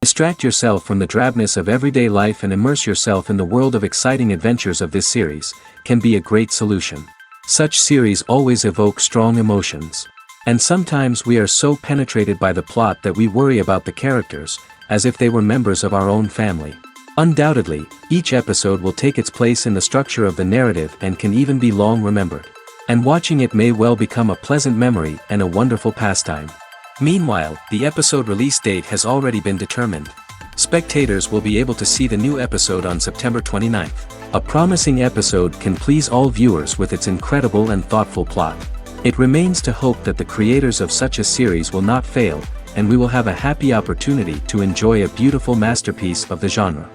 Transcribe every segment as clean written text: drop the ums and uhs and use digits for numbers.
Distract yourself from the drabness of everyday life and immerse yourself in the world of exciting adventures of this series, can be a great solution. Such series always evoke strong emotions. And sometimes we are so penetrated by the plot that we worry about the characters, as if they were members of our own family. Undoubtedly, each episode will take its place in the structure of the narrative and can even be long remembered. And watching it may well become a pleasant memory and a wonderful pastime. Meanwhile, the episode release date has already been determined. Spectators will be able to see the new episode on September 29th. A promising episode can please all viewers with its incredible and thoughtful plot. It remains to hope that the creators of such a series will not fail, and we will have a happy opportunity to enjoy a beautiful masterpiece of the genre.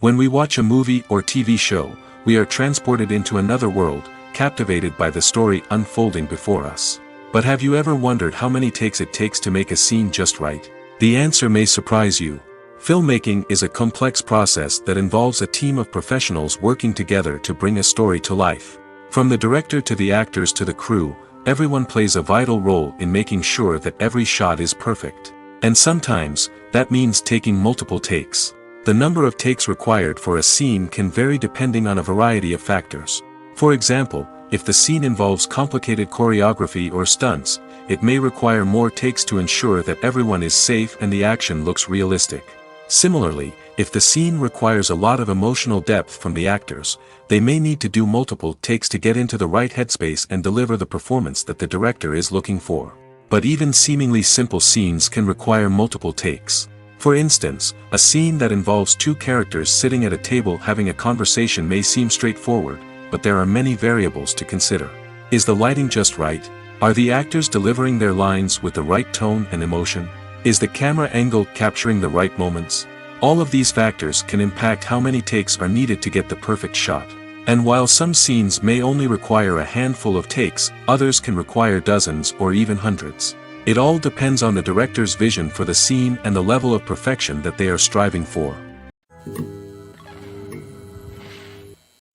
When we watch a movie or TV show, we are transported into another world, captivated by the story unfolding before us. But have you ever wondered how many takes it takes to make a scene just right? The answer may surprise you. Filmmaking is a complex process that involves a team of professionals working together to bring a story to life. From the director to the actors to the crew, everyone plays a vital role in making sure that every shot is perfect. And sometimes, that means taking multiple takes. The number of takes required for a scene can vary depending on a variety of factors. For example, if the scene involves complicated choreography or stunts, it may require more takes to ensure that everyone is safe and the action looks realistic. Similarly, if the scene requires a lot of emotional depth from the actors, they may need to do multiple takes to get into the right headspace and deliver the performance that the director is looking for. But even seemingly simple scenes can require multiple takes. For instance, a scene that involves two characters sitting at a table having a conversation may seem straightforward, but there are many variables to consider. Is the lighting just right? Are the actors delivering their lines with the right tone and emotion? Is the camera angle capturing the right moments? All of these factors can impact how many takes are needed to get the perfect shot. And while some scenes may only require a handful of takes, others can require dozens or even hundreds. It all depends on the director's vision for the scene and the level of perfection that they are striving for.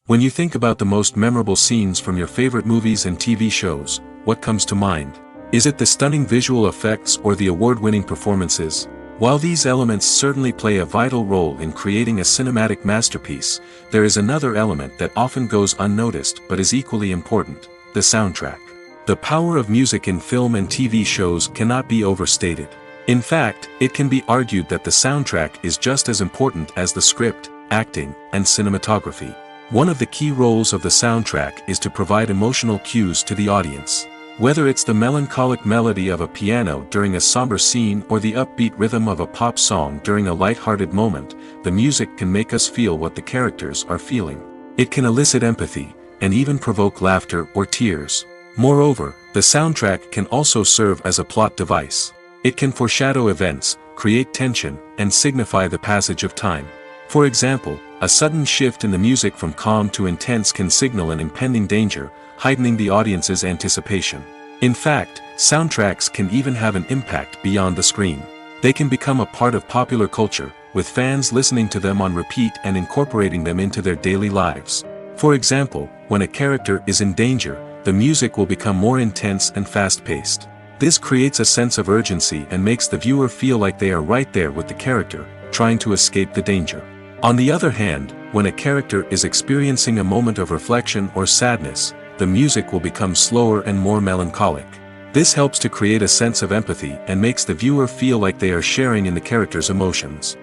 When you think about the most memorable scenes from your favorite movies and TV shows, what comes to mind? Is it the stunning visual effects or the award-winning performances? While these elements certainly play a vital role in creating a cinematic masterpiece, there is another element that often goes unnoticed but is equally important: the soundtrack. The power of music in film and TV shows cannot be overstated. In fact, it can be argued that the soundtrack is just as important as the script, acting, and cinematography. One of the key roles of the soundtrack is to provide emotional cues to the audience. Whether it's the melancholic melody of a piano during a somber scene or the upbeat rhythm of a pop song during a light-hearted moment, the music can make us feel what the characters are feeling. It can elicit empathy, and even provoke laughter or tears. Moreover, the soundtrack can also serve as a plot device. It can foreshadow events, create tension, and signify the passage of time. For example, a sudden shift in the music from calm to intense can signal an impending danger, heightening the audience's anticipation. In fact, soundtracks can even have an impact beyond the screen. They can become a part of popular culture, with fans listening to them on repeat and incorporating them into their daily lives. For example, when a character is in danger, the music will become more intense and fast-paced. This creates a sense of urgency and makes the viewer feel like they are right there with the character, trying to escape the danger. On the other hand, when a character is experiencing a moment of reflection or sadness, the music will become slower and more melancholic. This helps to create a sense of empathy and makes the viewer feel like they are sharing in the character's emotions.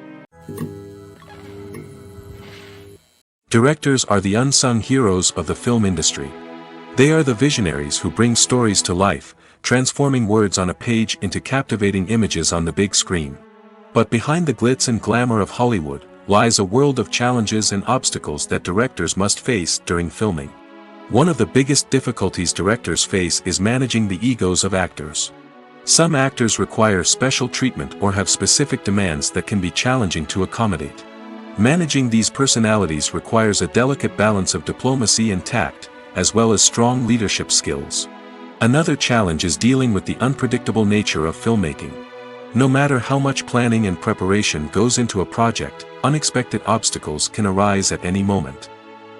Directors are the unsung heroes of the film industry. They are the visionaries who bring stories to life, transforming words on a page into captivating images on the big screen. But behind the glitz and glamour of Hollywood lies a world of challenges and obstacles that directors must face during filming. One of the biggest difficulties directors face is managing the egos of actors. Some actors require special treatment or have specific demands that can be challenging to accommodate. Managing these personalities requires a delicate balance of diplomacy and tact, as well as strong leadership skills. Another challenge is dealing with the unpredictable nature of filmmaking. No matter how much planning and preparation goes into a project, unexpected obstacles can arise at any moment.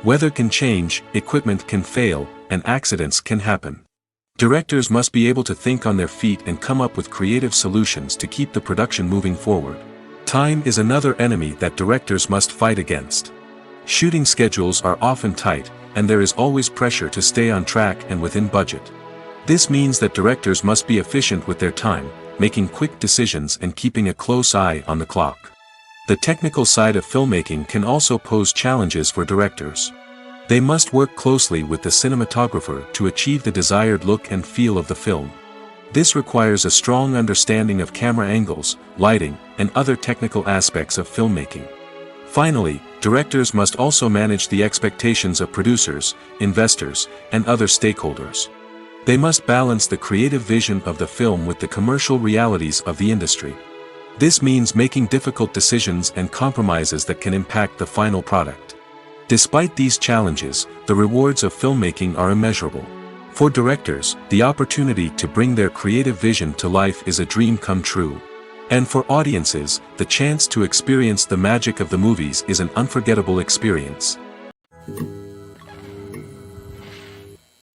Weather can change, equipment can fail, and accidents can happen. Directors must be able to think on their feet and come up with creative solutions to keep the production moving forward. Time is another enemy that directors must fight against. Shooting schedules are often tight, and there is always pressure to stay on track and within budget. This means that directors must be efficient with their time, making quick decisions and keeping a close eye on the clock. The technical side of filmmaking can also pose challenges for directors. They must work closely with the cinematographer to achieve the desired look and feel of the film. This requires a strong understanding of camera angles, lighting, and other technical aspects of filmmaking. Finally, directors must also manage the expectations of producers, investors, and other stakeholders. They must balance the creative vision of the film with the commercial realities of the industry. This means making difficult decisions and compromises that can impact the final product. Despite these challenges, the rewards of filmmaking are immeasurable. For directors, the opportunity to bring their creative vision to life is a dream come true. And for audiences, the chance to experience the magic of the movies is an unforgettable experience.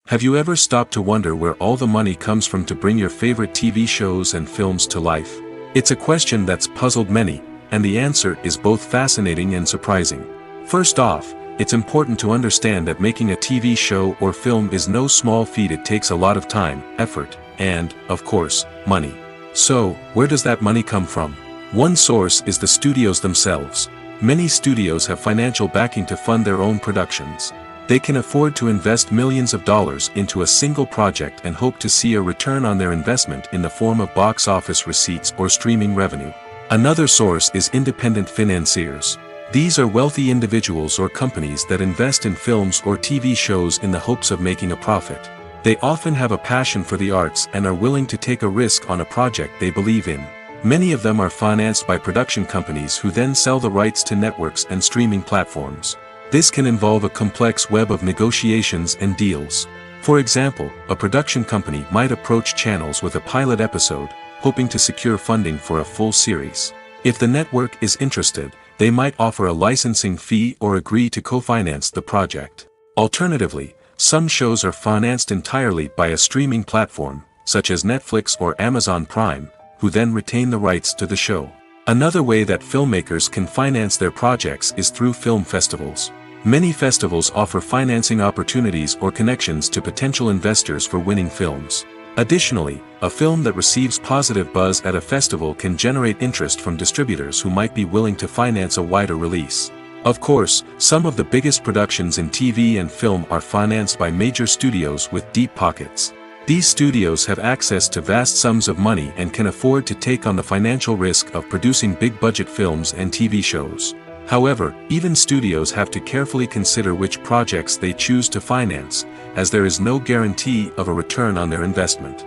Have you ever stopped to wonder where all the money comes from to bring your favorite TV shows and films to life? It's a question that's puzzled many, and the answer is both fascinating and surprising. First off, it's important to understand that making a TV show or film is no small feat. It takes a lot of time, effort, and, of course, money. So, where does that money come from? One source is the studios themselves. Many studios have financial backing to fund their own productions. They can afford to invest millions of dollars into a single project and hope to see a return on their investment in the form of box office receipts or streaming revenue. Another source is independent financiers. These are wealthy individuals or companies that invest in films or TV shows in the hopes of making a profit. They often have a passion for the arts and are willing to take a risk on a project they believe in. Many of them are financed by production companies who then sell the rights to networks and streaming platforms. This can involve a complex web of negotiations and deals. For example, a production company might approach channels with a pilot episode, hoping to secure funding for a full series. If the network is interested, they might offer a licensing fee or agree to co-finance the project. Alternatively, some shows are financed entirely by a streaming platform, such as Netflix or Amazon Prime, who then retain the rights to the show. Another way that filmmakers can finance their projects is through film festivals. Many festivals offer financing opportunities or connections to potential investors for winning films. Additionally, a film that receives positive buzz at a festival can generate interest from distributors who might be willing to finance a wider release. Of course, some of the biggest productions in TV and film are financed by major studios with deep pockets. These studios have access to vast sums of money and can afford to take on the financial risk of producing big-budget films and TV shows. However, even studios have to carefully consider which projects they choose to finance, as there is no guarantee of a return on their investment.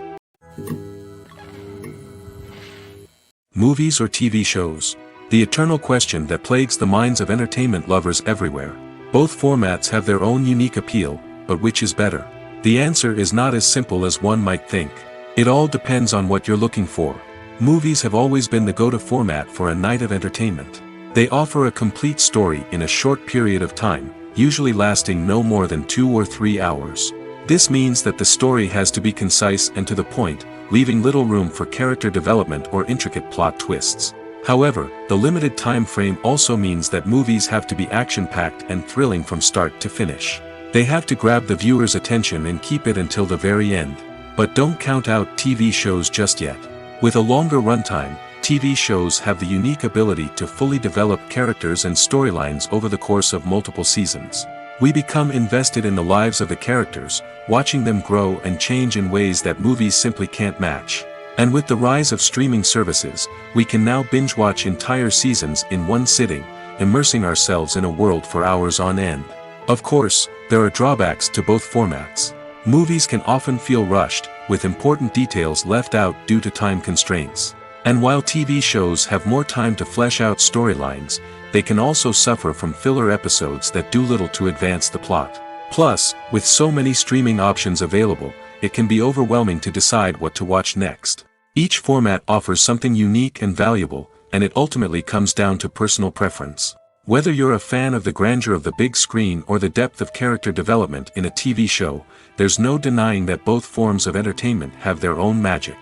Movies or TV shows? The eternal question that plagues the minds of entertainment lovers everywhere. Both formats have their own unique appeal, but which is better? The answer is not as simple as one might think. It all depends on what you're looking for. Movies have always been the go-to format for a night of entertainment. They offer a complete story in a short period of time, usually lasting no more than 2 or 3 hours. This means that the story has to be concise and to the point, leaving little room for character development or intricate plot twists. However, the limited time frame also means that movies have to be action-packed and thrilling from start to finish. They have to grab the viewer's attention and keep it until the very end. But don't count out TV shows just yet. With a longer runtime, TV shows have the unique ability to fully develop characters and storylines over the course of multiple seasons. We become invested in the lives of the characters, watching them grow and change in ways that movies simply can't match. And with the rise of streaming services, we can now binge-watch entire seasons in one sitting, immersing ourselves in a world for hours on end. Of course, there are drawbacks to both formats. Movies can often feel rushed, with important details left out due to time constraints. And while TV shows have more time to flesh out storylines, they can also suffer from filler episodes that do little to advance the plot. Plus, with so many streaming options available, it can be overwhelming to decide what to watch next. Each format offers something unique and valuable, and it ultimately comes down to personal preference. Whether you're a fan of the grandeur of the big screen or the depth of character development in a TV show, there's no denying that both forms of entertainment have their own magic.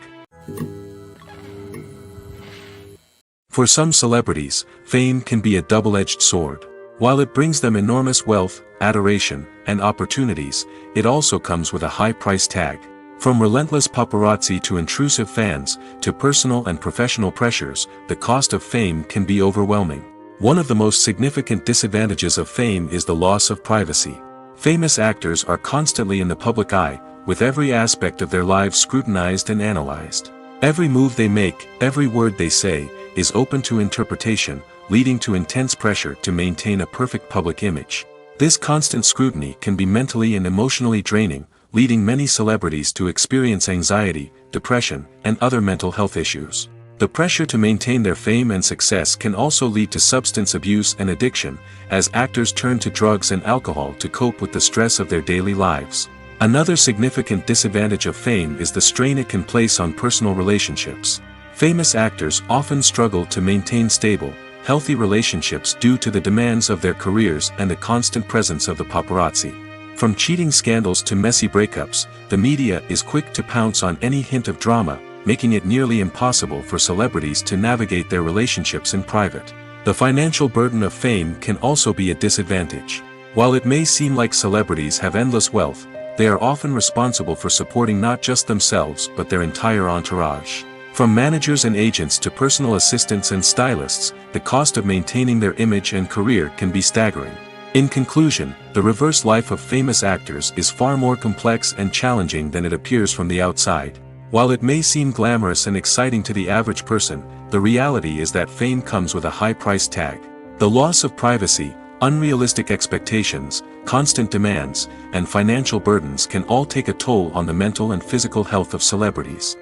For some celebrities, fame can be a double-edged sword. While it brings them enormous wealth, adoration, and opportunities, it also comes with a high price tag. From relentless paparazzi to intrusive fans, to personal and professional pressures, the cost of fame can be overwhelming. One of the most significant disadvantages of fame is the loss of privacy. Famous actors are constantly in the public eye, with every aspect of their lives scrutinized and analyzed. Every move they make, every word they say, is open to interpretation, leading to intense pressure to maintain a perfect public image. This constant scrutiny can be mentally and emotionally draining, leading many celebrities to experience anxiety, depression, and other mental health issues. The pressure to maintain their fame and success can also lead to substance abuse and addiction, as actors turn to drugs and alcohol to cope with the stress of their daily lives. Another significant disadvantage of fame is the strain it can place on personal relationships. Famous actors often struggle to maintain stable, healthy relationships due to the demands of their careers and the constant presence of the paparazzi. From cheating scandals to messy breakups, the media is quick to pounce on any hint of drama, making it nearly impossible for celebrities to navigate their relationships in private. The financial burden of fame can also be a disadvantage. While it may seem like celebrities have endless wealth, they are often responsible for supporting not just themselves but their entire entourage. From managers and agents to personal assistants and stylists, the cost of maintaining their image and career can be staggering. In conclusion, the reverse life of famous actors is far more complex and challenging than it appears from the outside. While it may seem glamorous and exciting to the average person, the reality is that fame comes with a high price tag. The loss of privacy, unrealistic expectations, constant demands, and financial burdens can all take a toll on the mental and physical health of celebrities.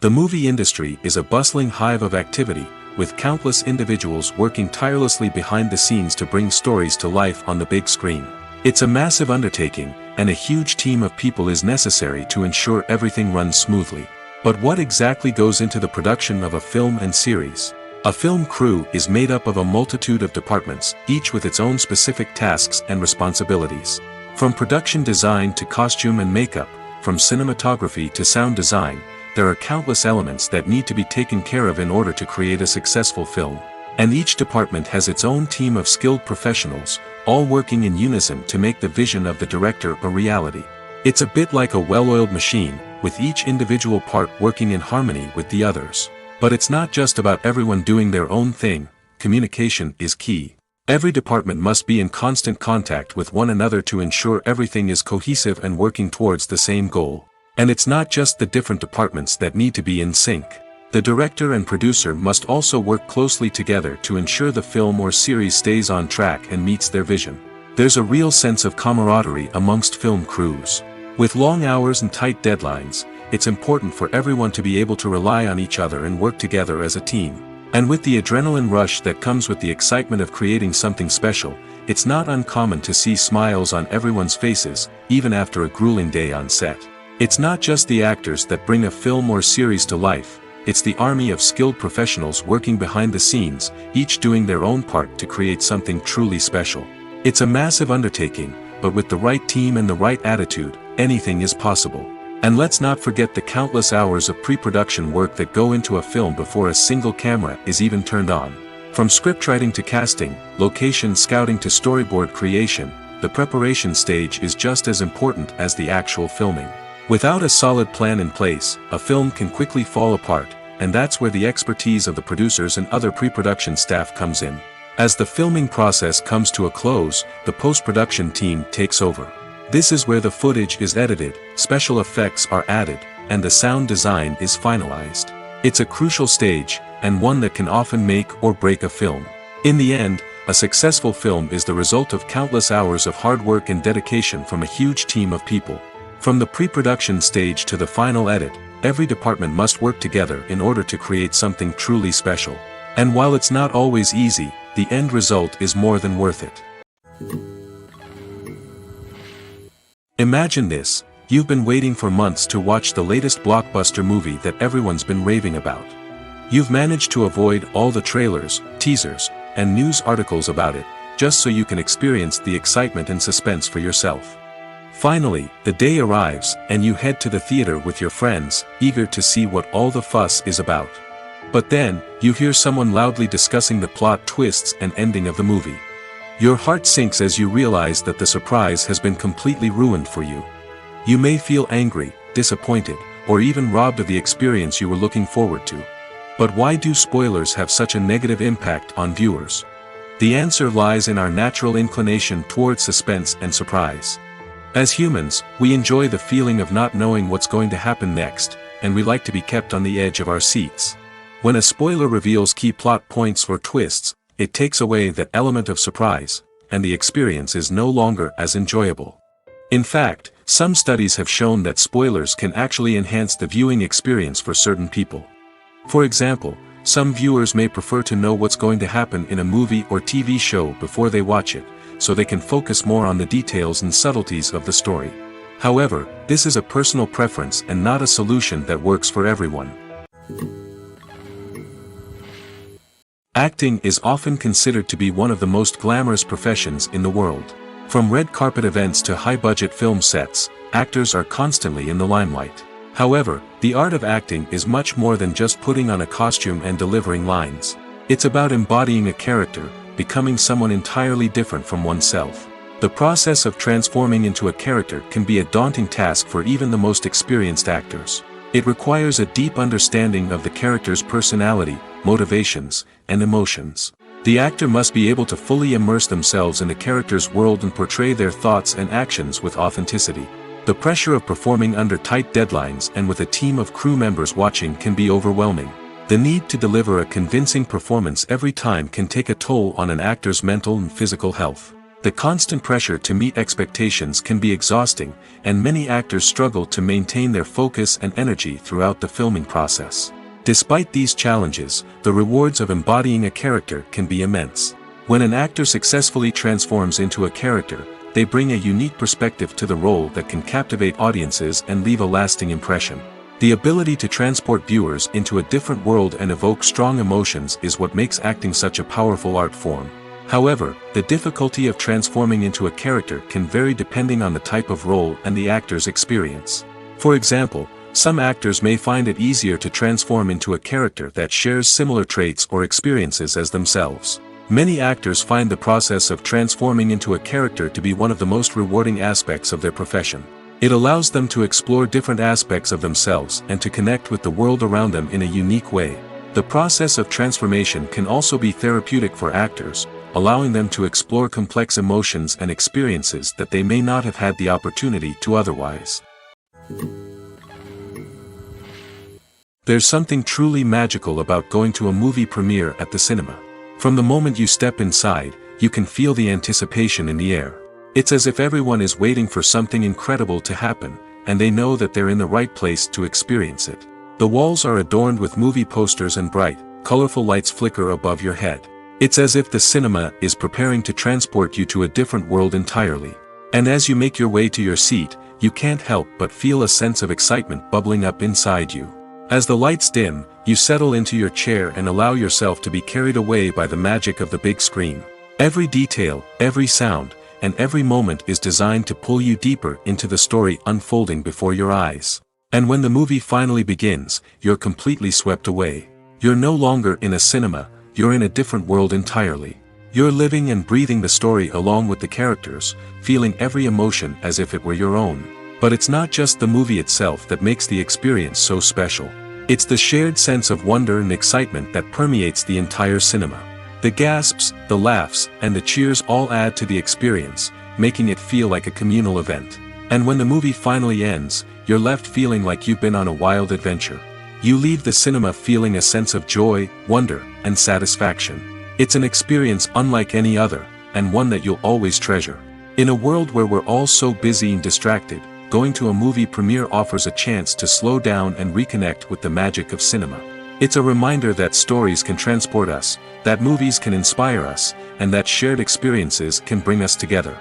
The movie industry is a bustling hive of activity, with countless individuals working tirelessly behind the scenes to bring stories to life on the big screen. It's a massive undertaking, and a huge team of people is necessary to ensure everything runs smoothly. But what exactly goes into the production of a film and series? A film crew is made up of a multitude of departments, each with its own specific tasks and responsibilities. From production design to costume and makeup, from cinematography to sound design, there are countless elements that need to be taken care of in order to create a successful film. And each department has its own team of skilled professionals, all working in unison to make the vision of the director a reality. It's a bit like a well-oiled machine, with each individual part working in harmony with the others. But it's not just about everyone doing their own thing. Communication is key. Every department must be in constant contact with one another to ensure everything is cohesive and working towards the same goal. And it's not just the different departments that need to be in sync. The director and producer must also work closely together to ensure the film or series stays on track and meets their vision. There's a real sense of camaraderie amongst film crews. With long hours and tight deadlines, it's important for everyone to be able to rely on each other and work together as a team. And with the adrenaline rush that comes with the excitement of creating something special, it's not uncommon to see smiles on everyone's faces, even after a grueling day on set. It's not just the actors that bring a film or series to life, it's the army of skilled professionals working behind the scenes, each doing their own part to create something truly special. It's a massive undertaking, but with the right team and the right attitude, anything is possible. And let's not forget the countless hours of pre-production work that go into a film before a single camera is even turned on. From scriptwriting to casting, location scouting to storyboard creation, the preparation stage is just as important as the actual filming. Without a solid plan in place, a film can quickly fall apart, and that's where the expertise of the producers and other pre-production staff comes in. As the filming process comes to a close, the post-production team takes over. This is where the footage is edited, special effects are added, and the sound design is finalized. It's a crucial stage, and one that can often make or break a film. In the end, a successful film is the result of countless hours of hard work and dedication from a huge team of people. From the pre-production stage to the final edit, every department must work together in order to create something truly special. And while it's not always easy, the end result is more than worth it. Imagine this: you've been waiting for months to watch the latest blockbuster movie that everyone's been raving about. You've managed to avoid all the trailers, teasers, and news articles about it, just so you can experience the excitement and suspense for yourself. Finally, the day arrives, and you head to the theater with your friends, eager to see what all the fuss is about. But then, you hear someone loudly discussing the plot twists and ending of the movie. Your heart sinks as you realize that the surprise has been completely ruined for you. You may feel angry, disappointed, or even robbed of the experience you were looking forward to. But why do spoilers have such a negative impact on viewers? The answer lies in our natural inclination towards suspense and surprise. As humans, we enjoy the feeling of not knowing what's going to happen next, and we like to be kept on the edge of our seats. When a spoiler reveals key plot points or twists, it takes away that element of surprise, and the experience is no longer as enjoyable. In fact, some studies have shown that spoilers can actually enhance the viewing experience for certain people. For example, some viewers may prefer to know what's going to happen in a movie or TV show before they watch it, so they can focus more on the details and subtleties of the story. However, this is a personal preference and not a solution that works for everyone. Acting is often considered to be one of the most glamorous professions in the world. From red carpet events to high-budget film sets, actors are constantly in the limelight. However, the art of acting is much more than just putting on a costume and delivering lines. It's about embodying a character, becoming someone entirely different from oneself. The process of transforming into a character can be a daunting task for even the most experienced actors. It requires a deep understanding of the character's personality, motivations, and emotions. The actor must be able to fully immerse themselves in the character's world and portray their thoughts and actions with authenticity. The pressure of performing under tight deadlines and with a team of crew members watching can be overwhelming. The need to deliver a convincing performance every time can take a toll on an actor's mental and physical health. The constant pressure to meet expectations can be exhausting, and many actors struggle to maintain their focus and energy throughout the filming process. Despite these challenges, the rewards of embodying a character can be immense. When an actor successfully transforms into a character, they bring a unique perspective to the role that can captivate audiences and leave a lasting impression. The ability to transport viewers into a different world and evoke strong emotions is what makes acting such a powerful art form. However, the difficulty of transforming into a character can vary depending on the type of role and the actor's experience. For example, some actors may find it easier to transform into a character that shares similar traits or experiences as themselves. Many actors find the process of transforming into a character to be one of the most rewarding aspects of their profession. It allows them to explore different aspects of themselves and to connect with the world around them in a unique way. The process of transformation can also be therapeutic for actors, allowing them to explore complex emotions and experiences that they may not have had the opportunity to otherwise. There's something truly magical about going to a movie premiere at the cinema. From the moment you step inside, you can feel the anticipation in the air. It's as if everyone is waiting for something incredible to happen, and they know that they're in the right place to experience it. The walls are adorned with movie posters and bright, colorful lights flicker above your head. It's as if the cinema is preparing to transport you to a different world entirely. And as you make your way to your seat, you can't help but feel a sense of excitement bubbling up inside you. As the lights dim, you settle into your chair and allow yourself to be carried away by the magic of the big screen. Every detail, every sound, and every moment is designed to pull you deeper into the story unfolding before your eyes. And when the movie finally begins, you're completely swept away. You're no longer in a cinema, you're in a different world entirely. You're living and breathing the story along with the characters, feeling every emotion as if it were your own. But it's not just the movie itself that makes the experience so special. It's the shared sense of wonder and excitement that permeates the entire cinema. The gasps, the laughs, and the cheers all add to the experience, making it feel like a communal event. And when the movie finally ends, you're left feeling like you've been on a wild adventure. You leave the cinema feeling a sense of joy, wonder, and satisfaction. It's an experience unlike any other, and one that you'll always treasure. In a world where we're all so busy and distracted, going to a movie premiere offers a chance to slow down and reconnect with the magic of cinema. It's a reminder that stories can transport us, that movies can inspire us, and that shared experiences can bring us together.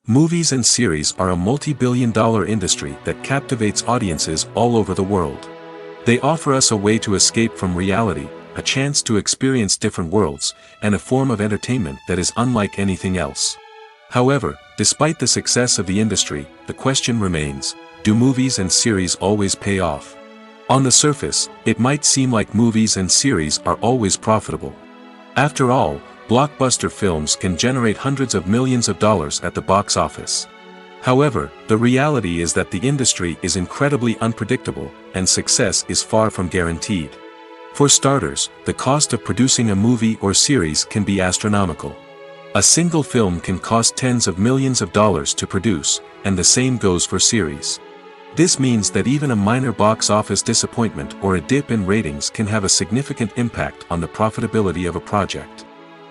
Movies and series are a multi-billion-dollar industry that captivates audiences all over the world. They offer us a way to escape from reality, a chance to experience different worlds, and a form of entertainment that is unlike anything else. However, despite the success of the industry, the question remains, do movies and series always pay off? On the surface, it might seem like movies and series are always profitable. After all, blockbuster films can generate hundreds of millions of dollars at the box office. However, the reality is that the industry is incredibly unpredictable, and success is far from guaranteed. For starters, the cost of producing a movie or series can be astronomical. A single film can cost tens of millions of dollars to produce, and the same goes for series. This means that even a minor box office disappointment or a dip in ratings can have a significant impact on the profitability of a project.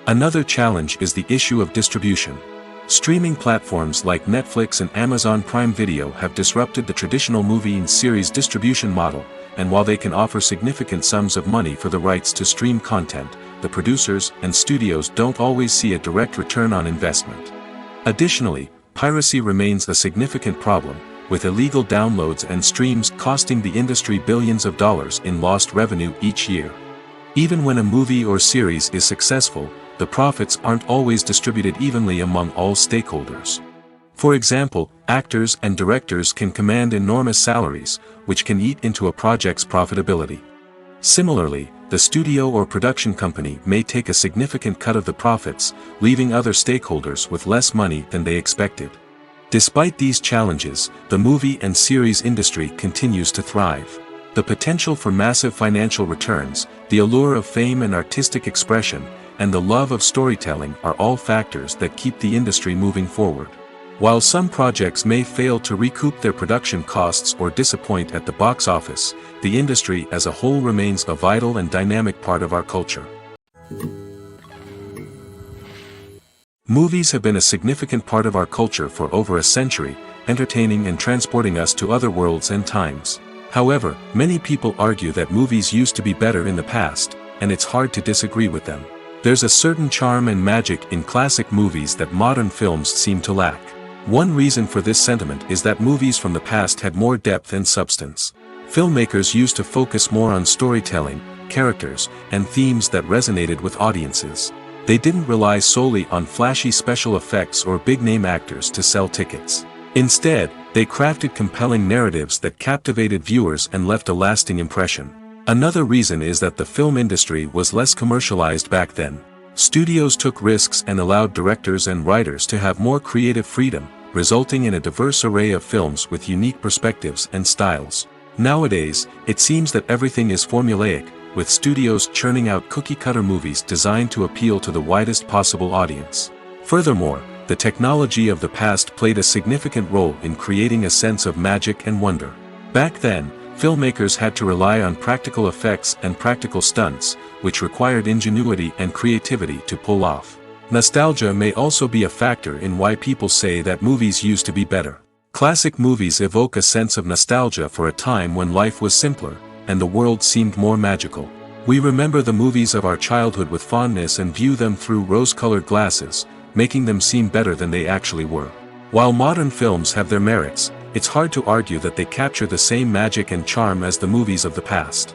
Another challenge is the issue of distribution. Streaming platforms like Netflix and Amazon Prime Video have disrupted the traditional movie and series distribution model, and while they can offer significant sums of money for the rights to stream content, the producers and studios don't always see a direct return on investment. Additionally, piracy remains a significant problem, with illegal downloads and streams costing the industry billions of dollars in lost revenue each year. Even when a movie or series is successful, the profits aren't always distributed evenly among all stakeholders. For example, actors and directors can command enormous salaries, which can eat into a project's profitability. Similarly, the studio or production company may take a significant cut of the profits, leaving other stakeholders with less money than they expected. Despite these challenges, the movie and series industry continues to thrive. The potential for massive financial returns, the allure of fame and artistic expression, and the love of storytelling are all factors that keep the industry moving forward. While some projects may fail to recoup their production costs or disappoint at the box office, the industry as a whole remains a vital and dynamic part of our culture. Movies have been a significant part of our culture for over a century, entertaining and transporting us to other worlds and times. However, many people argue that movies used to be better in the past, and it's hard to disagree with them. There's a certain charm and magic in classic movies that modern films seem to lack. One reason for this sentiment is that movies from the past had more depth and substance. Filmmakers used to focus more on storytelling, characters, and themes that resonated with audiences. They didn't rely solely on flashy special effects or big-name actors to sell tickets. Instead, they crafted compelling narratives that captivated viewers and left a lasting impression. Another reason is that the film industry was less commercialized back then. Studios took risks and allowed directors and writers to have more creative freedom, resulting in a diverse array of films with unique perspectives and styles. Nowadays, it seems that everything is formulaic, with studios churning out cookie-cutter movies designed to appeal to the widest possible audience. Furthermore, the technology of the past played a significant role in creating a sense of magic and wonder. Back then, filmmakers had to rely on practical effects and practical stunts, which required ingenuity and creativity to pull off. Nostalgia may also be a factor in why people say that movies used to be better. Classic movies evoke a sense of nostalgia for a time when life was simpler, and the world seemed more magical. We remember the movies of our childhood with fondness and view them through rose-colored glasses, making them seem better than they actually were. While modern films have their merits, it's hard to argue that they capture the same magic and charm as the movies of the past.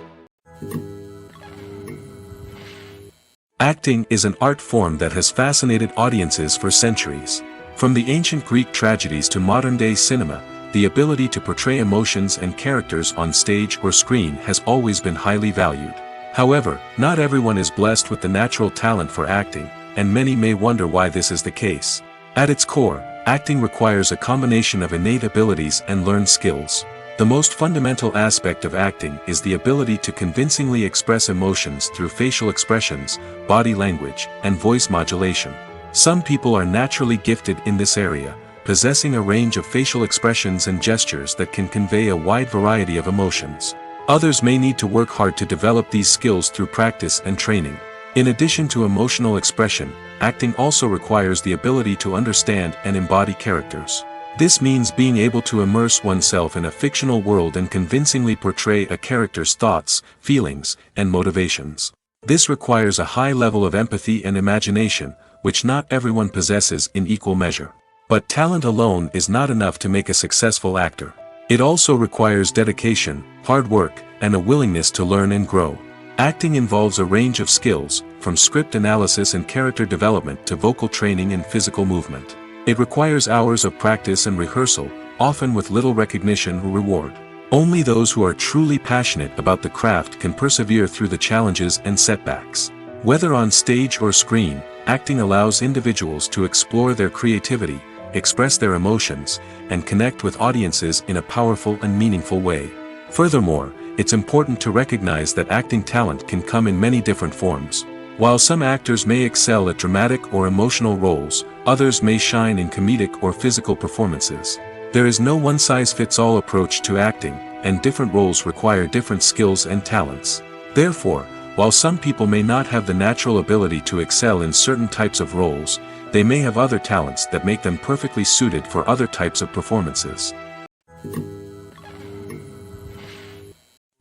Acting is an art form that has fascinated audiences for centuries. From the ancient Greek tragedies to modern-day cinema, the ability to portray emotions and characters on stage or screen has always been highly valued. However, not everyone is blessed with the natural talent for acting, and many may wonder why this is the case. At its core, acting requires a combination of innate abilities and learned skills. The most fundamental aspect of acting is the ability to convincingly express emotions through facial expressions, body language, and voice modulation. Some people are naturally gifted in this area, possessing a range of facial expressions and gestures that can convey a wide variety of emotions. Others may need to work hard to develop these skills through practice and training. In addition to emotional expression, acting also requires the ability to understand and embody characters. This means being able to immerse oneself in a fictional world and convincingly portray a character's thoughts, feelings, and motivations. This requires a high level of empathy and imagination, which not everyone possesses in equal measure. But talent alone is not enough to make a successful actor. It also requires dedication, hard work, and a willingness to learn and grow. Acting involves a range of skills, from script analysis and character development to vocal training and physical movement. It requires hours of practice and rehearsal, often with little recognition or reward. Only those who are truly passionate about the craft can persevere through the challenges and setbacks. Whether on stage or screen, acting allows individuals to explore their creativity, express their emotions, and connect with audiences in a powerful and meaningful way. Furthermore, it's important to recognize that acting talent can come in many different forms. While some actors may excel at dramatic or emotional roles, others may shine in comedic or physical performances. There is no one-size-fits-all approach to acting, and different roles require different skills and talents. Therefore, while some people may not have the natural ability to excel in certain types of roles, they may have other talents that make them perfectly suited for other types of performances.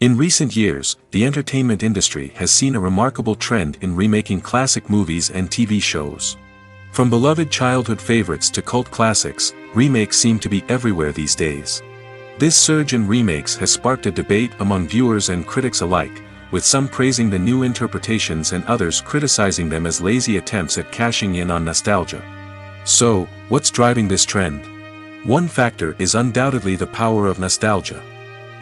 In recent years, the entertainment industry has seen a remarkable trend in remaking classic movies and TV shows. From beloved childhood favorites to cult classics, remakes seem to be everywhere these days. This surge in remakes has sparked a debate among viewers and critics alike, with some praising the new interpretations and others criticizing them as lazy attempts at cashing in on nostalgia. So, what's driving this trend? One factor is undoubtedly the power of nostalgia.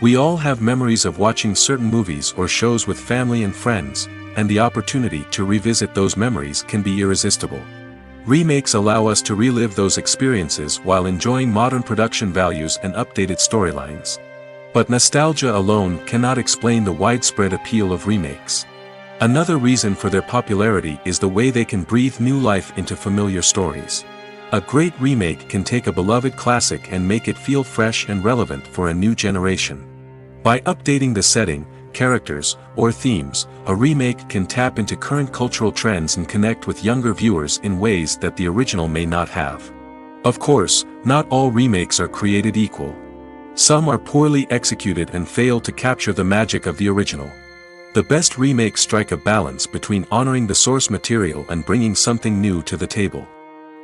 We all have memories of watching certain movies or shows with family and friends, and the opportunity to revisit those memories can be irresistible. Remakes allow us to relive those experiences while enjoying modern production values and updated storylines. But nostalgia alone cannot explain the widespread appeal of remakes. Another reason for their popularity is the way they can breathe new life into familiar stories. A great remake can take a beloved classic and make it feel fresh and relevant for a new generation. By updating the setting, characters, or themes, a remake can tap into current cultural trends and connect with younger viewers in ways that the original may not have. Of course, not all remakes are created equal. Some are poorly executed and fail to capture the magic of the original. The best remakes strike a balance between honoring the source material and bringing something new to the table.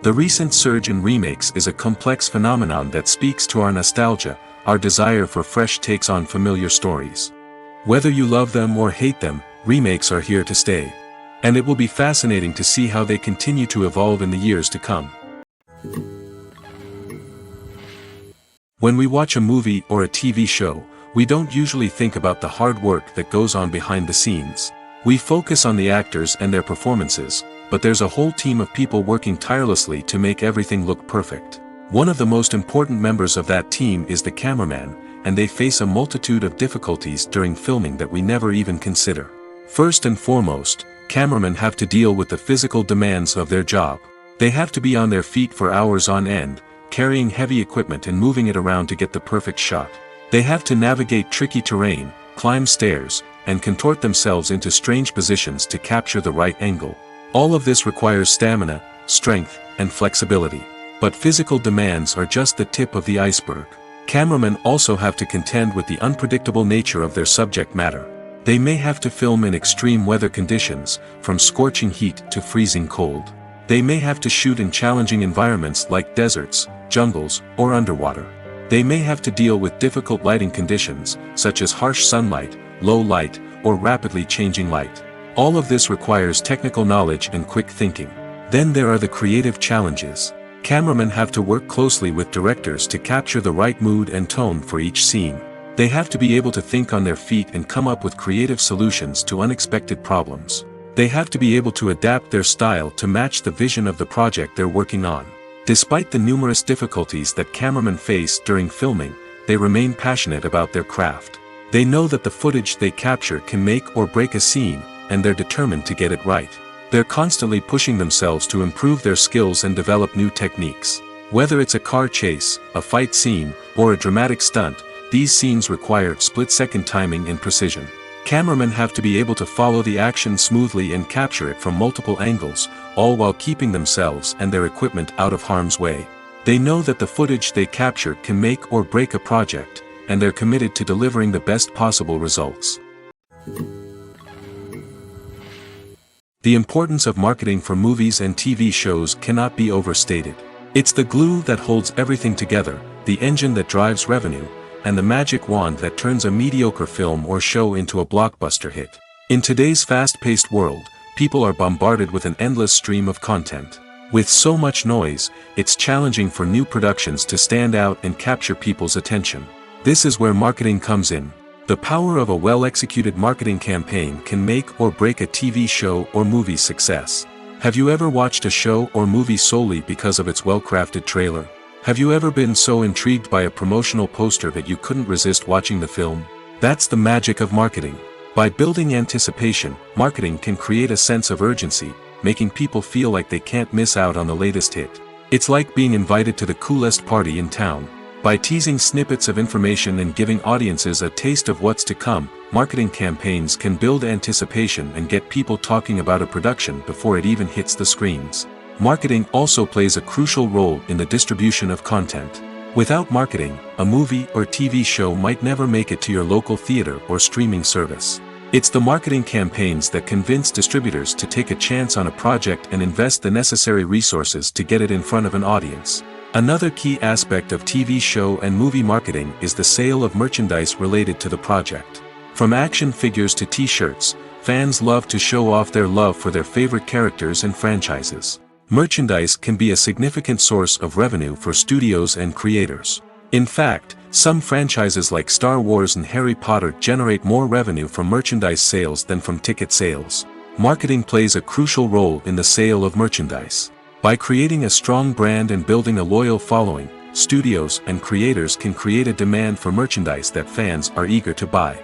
The recent surge in remakes is a complex phenomenon that speaks to our nostalgia, our desire for fresh takes on familiar stories. Whether you love them or hate them, remakes are here to stay. And it will be fascinating to see how they continue to evolve in the years to come. When we watch a movie or a TV show, we don't usually think about the hard work that goes on behind the scenes. We focus on the actors and their performances, but there's a whole team of people working tirelessly to make everything look perfect. One of the most important members of that team is the cameraman, and they face a multitude of difficulties during filming that we never even consider. First and foremost, cameramen have to deal with the physical demands of their job. They have to be on their feet for hours on end, carrying heavy equipment and moving it around to get the perfect shot. They have to navigate tricky terrain, climb stairs, and contort themselves into strange positions to capture the right angle. All of this requires stamina, strength, and flexibility. But physical demands are just the tip of the iceberg. Cameramen also have to contend with the unpredictable nature of their subject matter. They may have to film in extreme weather conditions, from scorching heat to freezing cold. They may have to shoot in challenging environments like deserts, jungles, or underwater. They may have to deal with difficult lighting conditions, such as harsh sunlight, low light, or rapidly changing light. All of this requires technical knowledge and quick thinking. Then there are the creative challenges. Cameramen have to work closely with directors to capture the right mood and tone for each scene. They have to be able to think on their feet and come up with creative solutions to unexpected problems. They have to be able to adapt their style to match the vision of the project they're working on. Despite the numerous difficulties that cameramen face during filming, they remain passionate about their craft. They know that the footage they capture can make or break a scene, and they're determined to get it right. They're constantly pushing themselves to improve their skills and develop new techniques. Whether it's a car chase, a fight scene, or a dramatic stunt, these scenes require split-second timing and precision. Cameramen have to be able to follow the action smoothly and capture it from multiple angles, all while keeping themselves and their equipment out of harm's way. They know that the footage they capture can make or break a project, and they're committed to delivering the best possible results. The importance of marketing for movies and TV shows cannot be overstated. It's the glue that holds everything together, the engine that drives revenue, and the magic wand that turns a mediocre film or show into a blockbuster hit. In today's fast-paced world, people are bombarded with an endless stream of content. With so much noise, it's challenging for new productions to stand out and capture people's attention. This is where marketing comes in. The power of a well-executed marketing campaign can make or break a TV show or movie's success. Have you ever watched a show or movie solely because of its well-crafted trailer? Have you ever been so intrigued by a promotional poster that you couldn't resist watching the film? That's the magic of marketing. By building anticipation, marketing can create a sense of urgency, making people feel like they can't miss out on the latest hit. It's like being invited to the coolest party in town. By teasing snippets of information and giving audiences a taste of what's to come, marketing campaigns can build anticipation and get people talking about a production before it even hits the screens. Marketing also plays a crucial role in the distribution of content. Without marketing, a movie or TV show might never make it to your local theater or streaming service. It's the marketing campaigns that convince distributors to take a chance on a project and invest the necessary resources to get it in front of an audience. Another key aspect of TV show and movie marketing is the sale of merchandise related to the project. From action figures to t-shirts, fans love to show off their love for their favorite characters and franchises. Merchandise can be a significant source of revenue for studios and creators. In fact, some franchises like Star Wars and Harry Potter generate more revenue from merchandise sales than from ticket sales. Marketing plays a crucial role in the sale of merchandise. By creating a strong brand and building a loyal following, studios and creators can create a demand for merchandise that fans are eager to buy.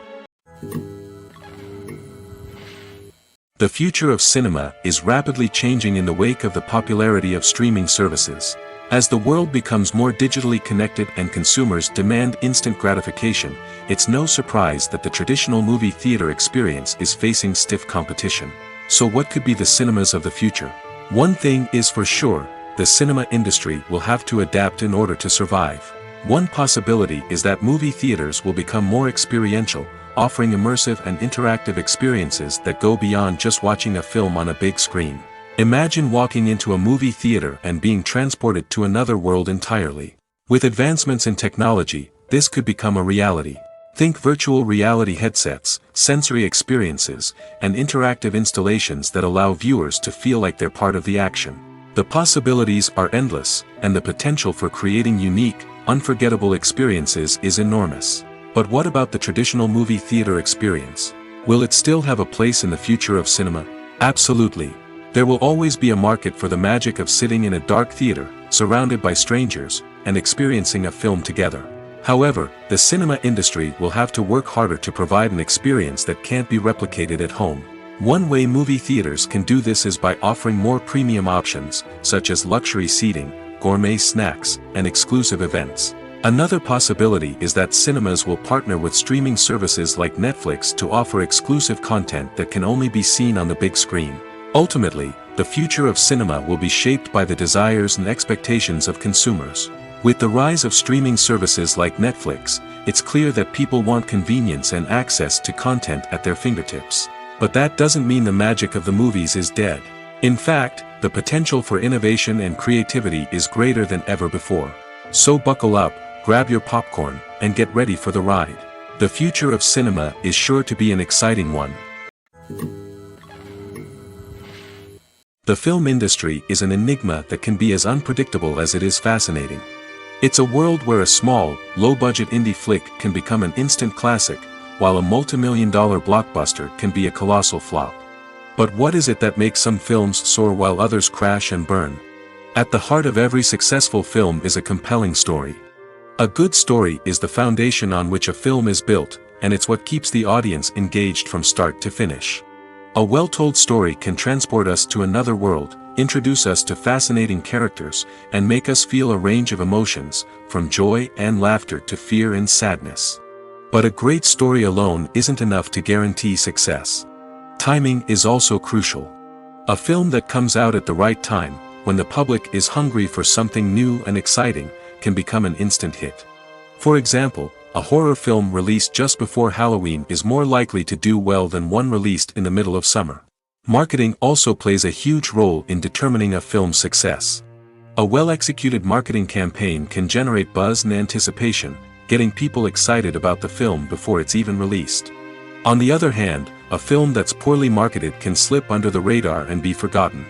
The future of cinema is rapidly changing in the wake of the popularity of streaming services. As the world becomes more digitally connected and consumers demand instant gratification, it's no surprise that the traditional movie theater experience is facing stiff competition. So what could be the cinemas of the future? One thing is for sure, the cinema industry will have to adapt in order to survive. One possibility is that movie theaters will become more experiential, offering immersive and interactive experiences that go beyond just watching a film on a big screen. Imagine walking into a movie theater and being transported to another world entirely. With advancements in technology, this could become a reality. Think virtual reality headsets, sensory experiences, and interactive installations that allow viewers to feel like they're part of the action. The possibilities are endless, and the potential for creating unique, unforgettable experiences is enormous. But what about the traditional movie theater experience? Will it still have a place in the future of cinema? Absolutely. There will always be a market for the magic of sitting in a dark theater, surrounded by strangers, and experiencing a film together. However, the cinema industry will have to work harder to provide an experience that can't be replicated at home. One way movie theaters can do this is by offering more premium options, such as luxury seating, gourmet snacks, and exclusive events. Another possibility is that cinemas will partner with streaming services like Netflix to offer exclusive content that can only be seen on the big screen. Ultimately, the future of cinema will be shaped by the desires and expectations of consumers. With the rise of streaming services like Netflix, it's clear that people want convenience and access to content at their fingertips. But that doesn't mean the magic of the movies is dead. In fact, the potential for innovation and creativity is greater than ever before. So buckle up, grab your popcorn, and get ready for the ride. The future of cinema is sure to be an exciting one. The film industry is an enigma that can be as unpredictable as it is fascinating. It's a world where a small, low-budget indie flick can become an instant classic, while a multi-million-dollar blockbuster can be a colossal flop. But what is it that makes some films soar while others crash and burn? At the heart of every successful film is a compelling story. A good story is the foundation on which a film is built, and it's what keeps the audience engaged from start to finish. A well-told story can transport us to another world, introduce us to fascinating characters, and make us feel a range of emotions, from joy and laughter to fear and sadness. But a great story alone isn't enough to guarantee success. Timing is also crucial. A film that comes out at the right time, when the public is hungry for something new and exciting, can become an instant hit. For example, a horror film released just before Halloween is more likely to do well than one released in the middle of summer. Marketing also plays a huge role in determining a film's success. A well-executed marketing campaign can generate buzz and anticipation, getting people excited about the film before it's even released. On the other hand, a film that's poorly marketed can slip under the radar and be forgotten.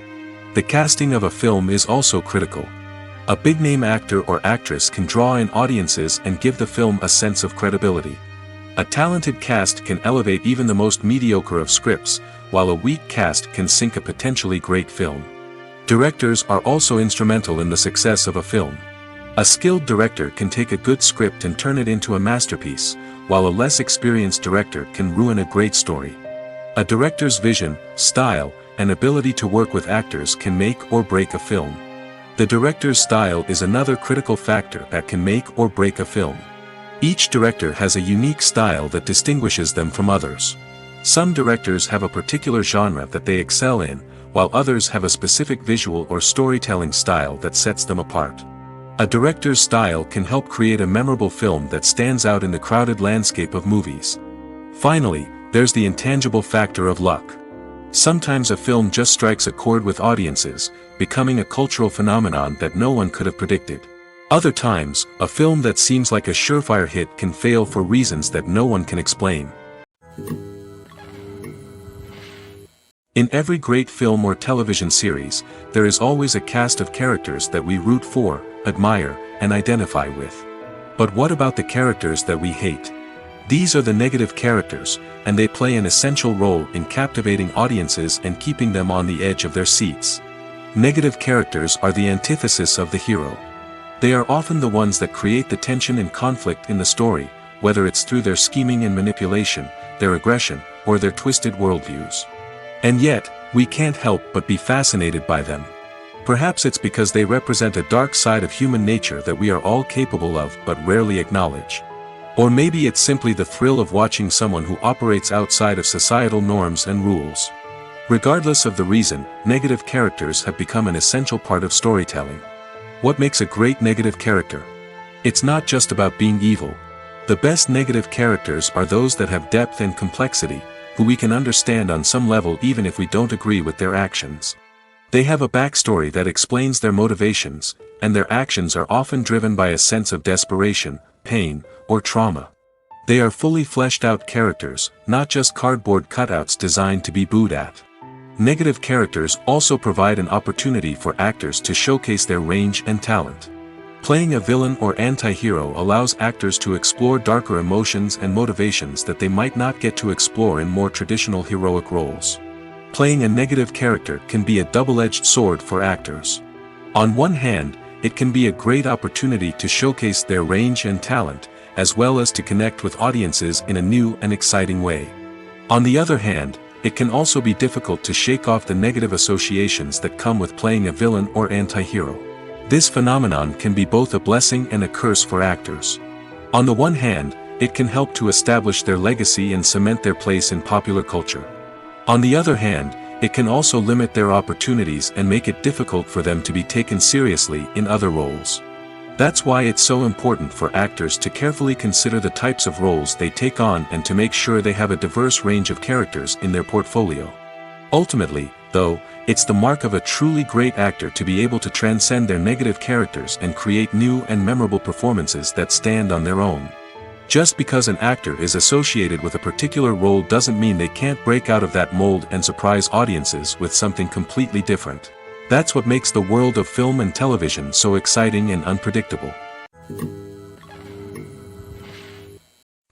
The casting of a film is also critical. A big-name actor or actress can draw in audiences and give the film a sense of credibility. A talented cast can elevate even the most mediocre of scripts, while a weak cast can sink a potentially great film. Directors are also instrumental in the success of a film. A skilled director can take a good script and turn it into a masterpiece, while a less experienced director can ruin a great story. A director's vision, style, and ability to work with actors can make or break a film. The director's style is another critical factor that can make or break a film. Each director has a unique style that distinguishes them from others. Some directors have a particular genre that they excel in, while others have a specific visual or storytelling style that sets them apart. A director's style can help create a memorable film that stands out in the crowded landscape of movies. Finally, there's the intangible factor of luck. Sometimes a film just strikes a chord with audiences, becoming a cultural phenomenon that no one could have predicted. Other times, a film that seems like a surefire hit can fail for reasons that no one can explain. In every great film or television series, there is always a cast of characters that we root for, admire, and identify with. But what about the characters that we hate? These are the negative characters, and they play an essential role in captivating audiences and keeping them on the edge of their seats. Negative characters are the antithesis of the hero. They are often the ones that create the tension and conflict in the story, whether it's through their scheming and manipulation, their aggression, or their twisted worldviews. And yet, we can't help but be fascinated by them. Perhaps it's because they represent a dark side of human nature that we are all capable of but rarely acknowledge. Or maybe it's simply the thrill of watching someone who operates outside of societal norms and rules. Regardless of the reason, negative characters have become an essential part of storytelling. What makes a great negative character? It's not just about being evil. The best negative characters are those that have depth and complexity, who we can understand on some level even if we don't agree with their actions. They have a backstory that explains their motivations, and their actions are often driven by a sense of desperation, pain, or trauma. They are fully fleshed out characters, not just cardboard cutouts designed to be booed at. Negative characters also provide an opportunity for actors to showcase their range and talent. Playing a villain or anti-hero allows actors to explore darker emotions and motivations that they might not get to explore in more traditional heroic roles. Playing a negative character can be a double-edged sword for actors. On one hand, it can be a great opportunity to showcase their range and talent, as well as to connect with audiences in a new and exciting way. On the other hand, it can also be difficult to shake off the negative associations that come with playing a villain or anti-hero. This phenomenon can be both a blessing and a curse for actors. On the one hand, it can help to establish their legacy and cement their place in popular culture. On the other hand, it can also limit their opportunities and make it difficult for them to be taken seriously in other roles. That's why it's so important for actors to carefully consider the types of roles they take on and to make sure they have a diverse range of characters in their portfolio. Ultimately, though, it's the mark of a truly great actor to be able to transcend their negative characters and create new and memorable performances that stand on their own. Just because an actor is associated with a particular role doesn't mean they can't break out of that mold and surprise audiences with something completely different. That's what makes the world of film and television so exciting and unpredictable.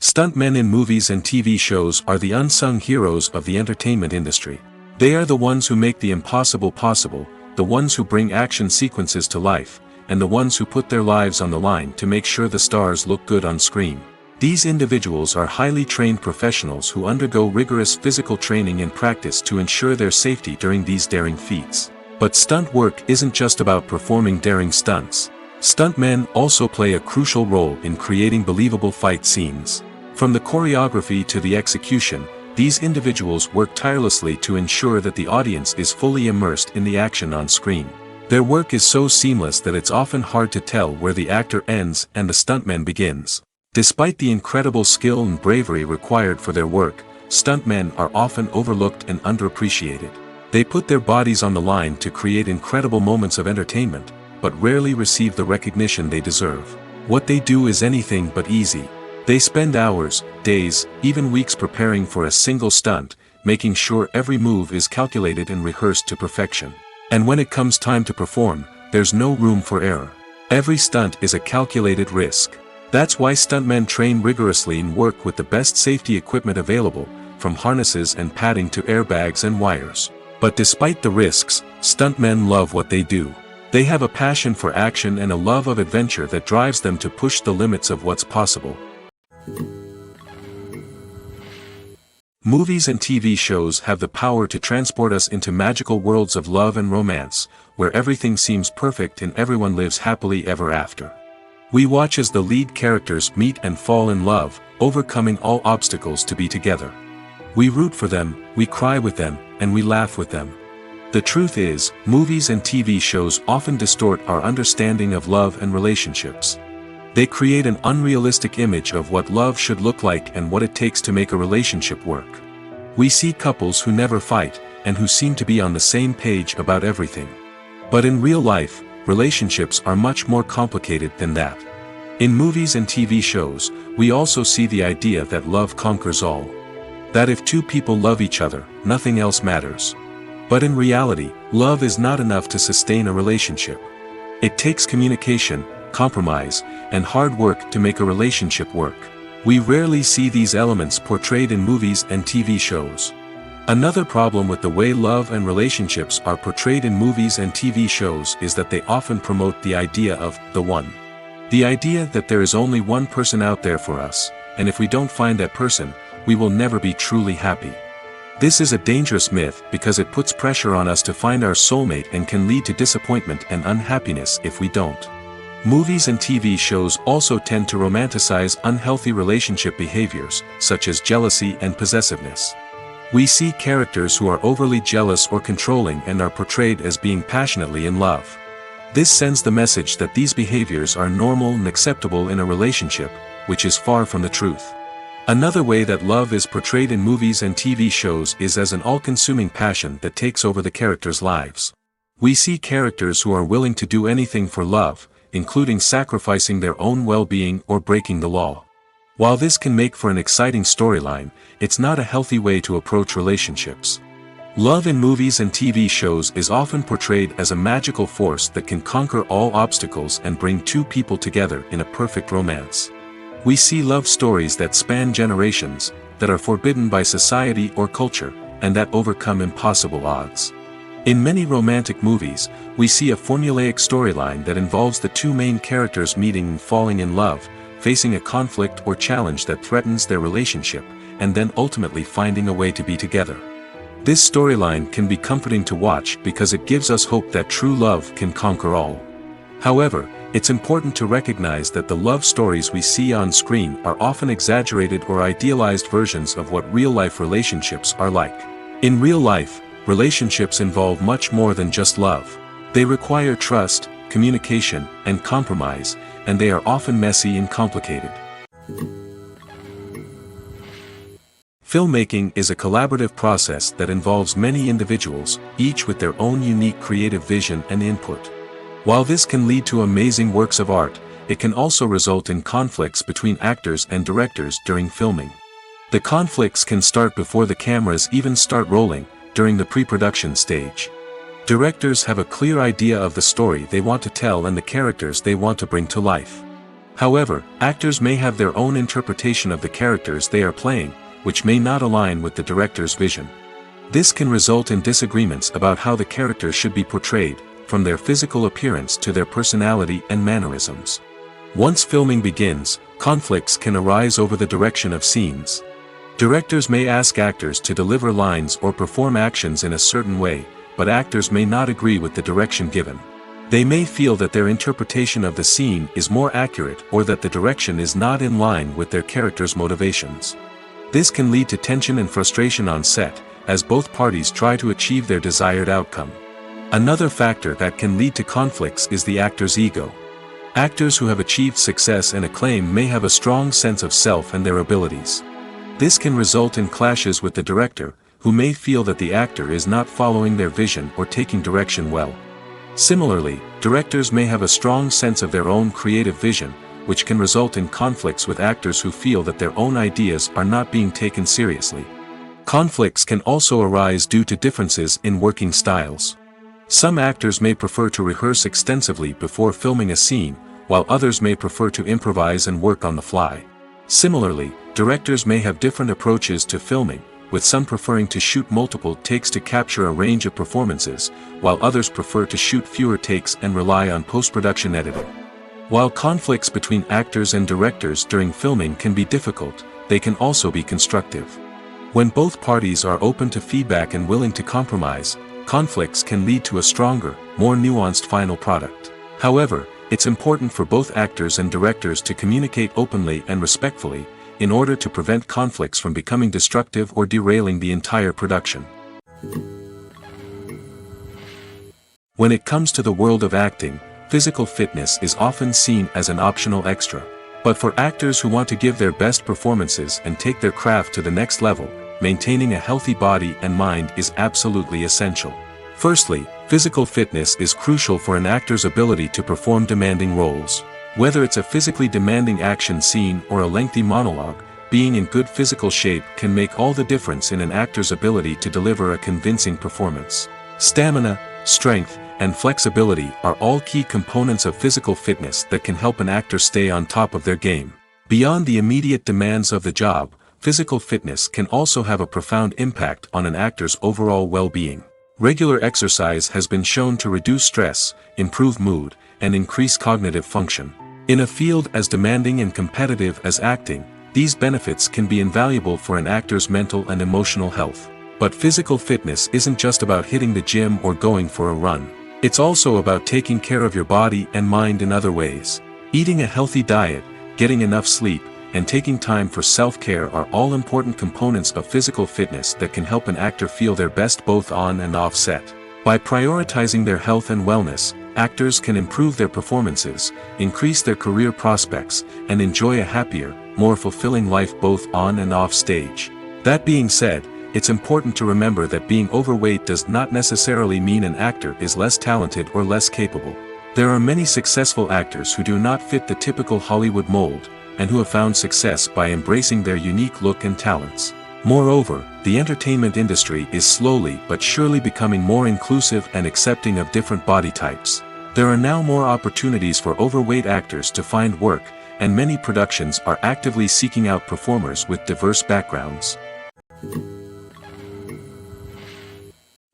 Stuntmen in movies and TV shows are the unsung heroes of the entertainment industry. They are the ones who make the impossible possible, the ones who bring action sequences to life, and the ones who put their lives on the line to make sure the stars look good on screen. These individuals are highly trained professionals who undergo rigorous physical training and practice to ensure their safety during these daring feats. But stunt work isn't just about performing daring stunts. Stuntmen also play a crucial role in creating believable fight scenes. From the choreography to the execution, these individuals work tirelessly to ensure that the audience is fully immersed in the action on screen. Their work is so seamless that it's often hard to tell where the actor ends and the stuntman begins. Despite the incredible skill and bravery required for their work, stuntmen are often overlooked and underappreciated. They put their bodies on the line to create incredible moments of entertainment, but rarely receive the recognition they deserve. What they do is anything but easy. They spend hours, days, even weeks preparing for a single stunt, making sure every move is calculated and rehearsed to perfection. And when it comes time to perform, there's no room for error. Every stunt is a calculated risk. That's why stuntmen train rigorously and work with the best safety equipment available, from harnesses and padding to airbags and wires. But despite the risks, stuntmen love what they do. They have a passion for action and a love of adventure that drives them to push the limits of what's possible. Movies and TV shows have the power to transport us into magical worlds of love and romance, where everything seems perfect and everyone lives happily ever after. We watch as the lead characters meet and fall in love, overcoming all obstacles to be together. We root for them, we cry with them, and we laugh with them. The truth is, movies and TV shows often distort our understanding of love and relationships. They create an unrealistic image of what love should look like and what it takes to make a relationship work. We see couples who never fight, and who seem to be on the same page about everything. But in real life, relationships are much more complicated than that. In movies and TV shows, we also see the idea that love conquers all. That if two people love each other, nothing else matters. But in reality, love is not enough to sustain a relationship. It takes communication, compromise, and hard work to make a relationship work. We rarely see these elements portrayed in movies and TV shows. Another problem with the way love and relationships are portrayed in movies and TV shows is that they often promote the idea of the one. The idea that there is only one person out there for us, and if we don't find that person, we will never be truly happy. This is a dangerous myth because it puts pressure on us to find our soulmate and can lead to disappointment and unhappiness if we don't. Movies and TV shows also tend to romanticize unhealthy relationship behaviors, such as jealousy and possessiveness. We see characters who are overly jealous or controlling and are portrayed as being passionately in love. This sends the message that these behaviors are normal and acceptable in a relationship, which is far from the truth. Another way that love is portrayed in movies and TV shows is as an all-consuming passion that takes over the characters' lives. We see characters who are willing to do anything for love, including sacrificing their own well-being or breaking the law. While this can make for an exciting storyline, it's not a healthy way to approach relationships. Love in movies and TV shows is often portrayed as a magical force that can conquer all obstacles and bring two people together in a perfect romance. We see love stories that span generations, that are forbidden by society or culture, and that overcome impossible odds. In many romantic movies, we see a formulaic storyline that involves the two main characters meeting and falling in love, facing a conflict or challenge that threatens their relationship, and then ultimately finding a way to be together. This storyline can be comforting to watch because it gives us hope that true love can conquer all. However, it's important to recognize that the love stories we see on screen are often exaggerated or idealized versions of what real-life relationships are like. In real life, relationships involve much more than just love. They require trust, communication, and compromise, and they are often messy and complicated. Filmmaking is a collaborative process that involves many individuals, each with their own unique creative vision and input. While this can lead to amazing works of art, it can also result in conflicts between actors and directors during filming. The conflicts can start before the cameras even start rolling, during the pre-production stage. Directors have a clear idea of the story they want to tell and the characters they want to bring to life. However, actors may have their own interpretation of the characters they are playing, which may not align with the director's vision. This can result in disagreements about how the character should be portrayed, from their physical appearance to their personality and mannerisms. Once filming begins, conflicts can arise over the direction of scenes. Directors may ask actors to deliver lines or perform actions in a certain way, but actors may not agree with the direction given. They may feel that their interpretation of the scene is more accurate or that the direction is not in line with their character's motivations. This can lead to tension and frustration on set, as both parties try to achieve their desired outcome. Another factor that can lead to conflicts is the actor's ego. Actors who have achieved success and acclaim may have a strong sense of self and their abilities. This can result in clashes with the director, who may feel that the actor is not following their vision or taking direction well. Similarly, directors may have a strong sense of their own creative vision, which can result in conflicts with actors who feel that their own ideas are not being taken seriously. Conflicts can also arise due to differences in working styles. Some actors may prefer to rehearse extensively before filming a scene, while others may prefer to improvise and work on the fly. Similarly, directors may have different approaches to filming, with some preferring to shoot multiple takes to capture a range of performances, while others prefer to shoot fewer takes and rely on post-production editing. While conflicts between actors and directors during filming can be difficult, they can also be constructive. When both parties are open to feedback and willing to compromise, conflicts can lead to a stronger, more nuanced final product. However, it's important for both actors and directors to communicate openly and respectfully, in order to prevent conflicts from becoming destructive or derailing the entire production. When it comes to the world of acting, physical fitness is often seen as an optional extra. But for actors who want to give their best performances and take their craft to the next level, maintaining a healthy body and mind is absolutely essential. Firstly, physical fitness is crucial for an actor's ability to perform demanding roles. Whether it's a physically demanding action scene or a lengthy monologue, being in good physical shape can make all the difference in an actor's ability to deliver a convincing performance. Stamina, strength, and flexibility are all key components of physical fitness that can help an actor stay on top of their game. Beyond the immediate demands of the job, physical fitness can also have a profound impact on an actor's overall well-being. Regular exercise has been shown to reduce stress, improve mood, and increase cognitive function. In a field as demanding and competitive as acting, these benefits can be invaluable for an actor's mental and emotional health. But physical fitness isn't just about hitting the gym or going for a run. It's also about taking care of your body and mind in other ways. Eating a healthy diet, getting enough sleep, and taking time for self-care are all important components of physical fitness that can help an actor feel their best both on and off set. By prioritizing their health and wellness, actors can improve their performances, increase their career prospects, and enjoy a happier, more fulfilling life both on and off stage. That being said, it's important to remember that being overweight does not necessarily mean an actor is less talented or less capable. There are many successful actors who do not fit the typical Hollywood mold, and who have found success by embracing their unique look and talents. Moreover, the entertainment industry is slowly but surely becoming more inclusive and accepting of different body types. There are now more opportunities for overweight actors to find work, and many productions are actively seeking out performers with diverse backgrounds.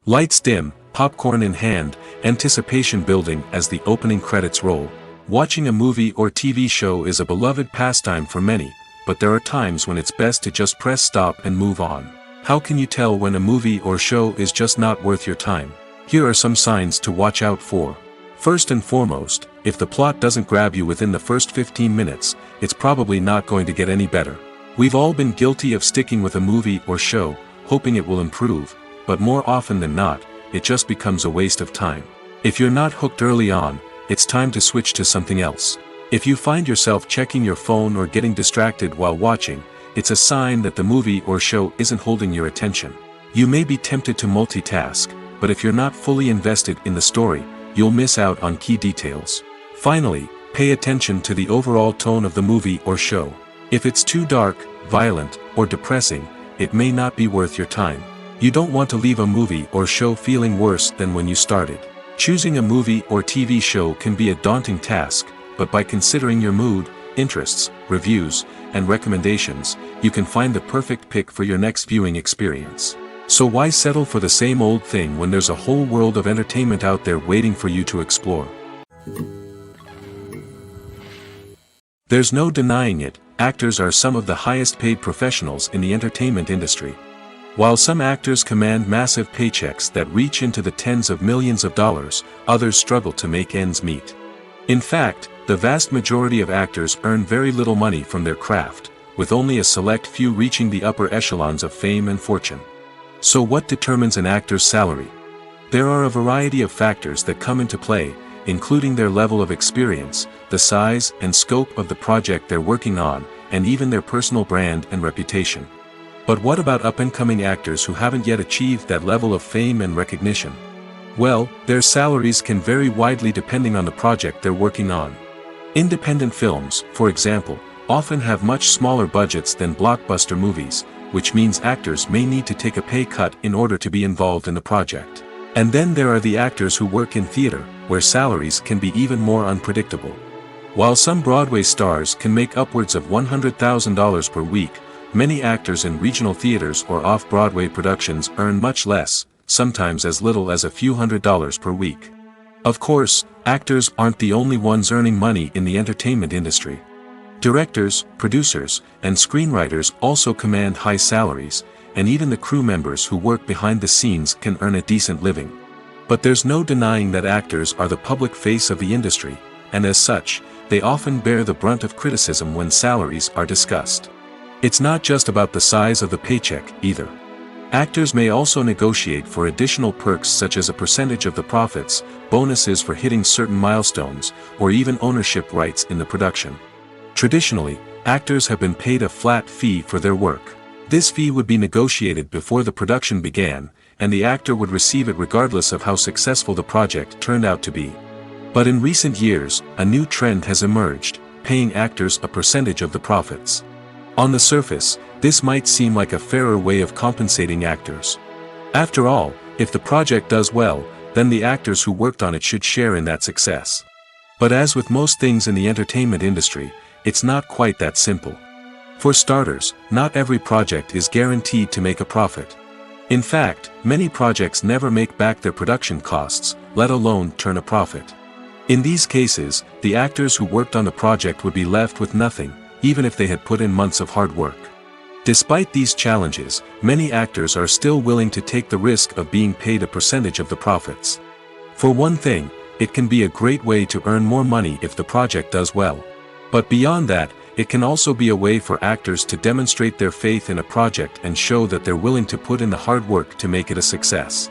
Lights dim, popcorn in hand, anticipation building as the opening credits roll. Watching a movie or TV show is a beloved pastime for many, but there are times when it's best to just press stop and move on. How can you tell when a movie or show is just not worth your time? Here are some signs to watch out for. First and foremost, if the plot doesn't grab you within the first 15 minutes, it's probably not going to get any better. We've all been guilty of sticking with a movie or show, hoping it will improve, but more often than not, it just becomes a waste of time. If you're not hooked early on, it's time to switch to something else. If you find yourself checking your phone or getting distracted while watching, it's a sign that the movie or show isn't holding your attention. You may be tempted to multitask, but if you're not fully invested in the story, you'll miss out on key details. Finally, pay attention to the overall tone of the movie or show. If it's too dark, violent, or depressing, it may not be worth your time. You don't want to leave a movie or show feeling worse than when you started. Choosing a movie or TV show can be a daunting task, but by considering your mood, interests, reviews, and recommendations, you can find the perfect pick for your next viewing experience. So why settle for the same old thing when there's a whole world of entertainment out there waiting for you to explore? There's no denying it, actors are some of the highest paid professionals in the entertainment industry. While some actors command massive paychecks that reach into the tens of millions of dollars, others struggle to make ends meet. In fact, the vast majority of actors earn very little money from their craft, with only a select few reaching the upper echelons of fame and fortune. So what determines an actor's salary? There are a variety of factors that come into play, including their level of experience, the size and scope of the project they're working on, and even their personal brand and reputation. But what about up-and-coming actors who haven't yet achieved that level of fame and recognition? Well, their salaries can vary widely depending on the project they're working on. Independent films, for example, often have much smaller budgets than blockbuster movies, which means actors may need to take a pay cut in order to be involved in the project. And then there are the actors who work in theater, where salaries can be even more unpredictable. While some Broadway stars can make upwards of $100,000 per week, many actors in regional theaters or off-Broadway productions earn much less, sometimes as little as a few $100s per week. Of course, actors aren't the only ones earning money in the entertainment industry. Directors, producers, and screenwriters also command high salaries, and even the crew members who work behind the scenes can earn a decent living. But there's no denying that actors are the public face of the industry, and as such, they often bear the brunt of criticism when salaries are discussed. It's not just about the size of the paycheck, either. Actors may also negotiate for additional perks such as a percentage of the profits, bonuses for hitting certain milestones, or even ownership rights in the production. Traditionally, actors have been paid a flat fee for their work. This fee would be negotiated before the production began, and the actor would receive it regardless of how successful the project turned out to be. But in recent years, a new trend has emerged, paying actors a percentage of the profits. On the surface, this might seem like a fairer way of compensating actors. After all, if the project does well, then the actors who worked on it should share in that success. But as with most things in the entertainment industry, it's not quite that simple. For starters, not every project is guaranteed to make a profit. In fact, many projects never make back their production costs, let alone turn a profit. In these cases, the actors who worked on the project would be left with nothing, even if they had put in months of hard work. Despite these challenges, many actors are still willing to take the risk of being paid a percentage of the profits. For one thing, it can be a great way to earn more money if the project does well. But beyond that, it can also be a way for actors to demonstrate their faith in a project and show that they're willing to put in the hard work to make it a success.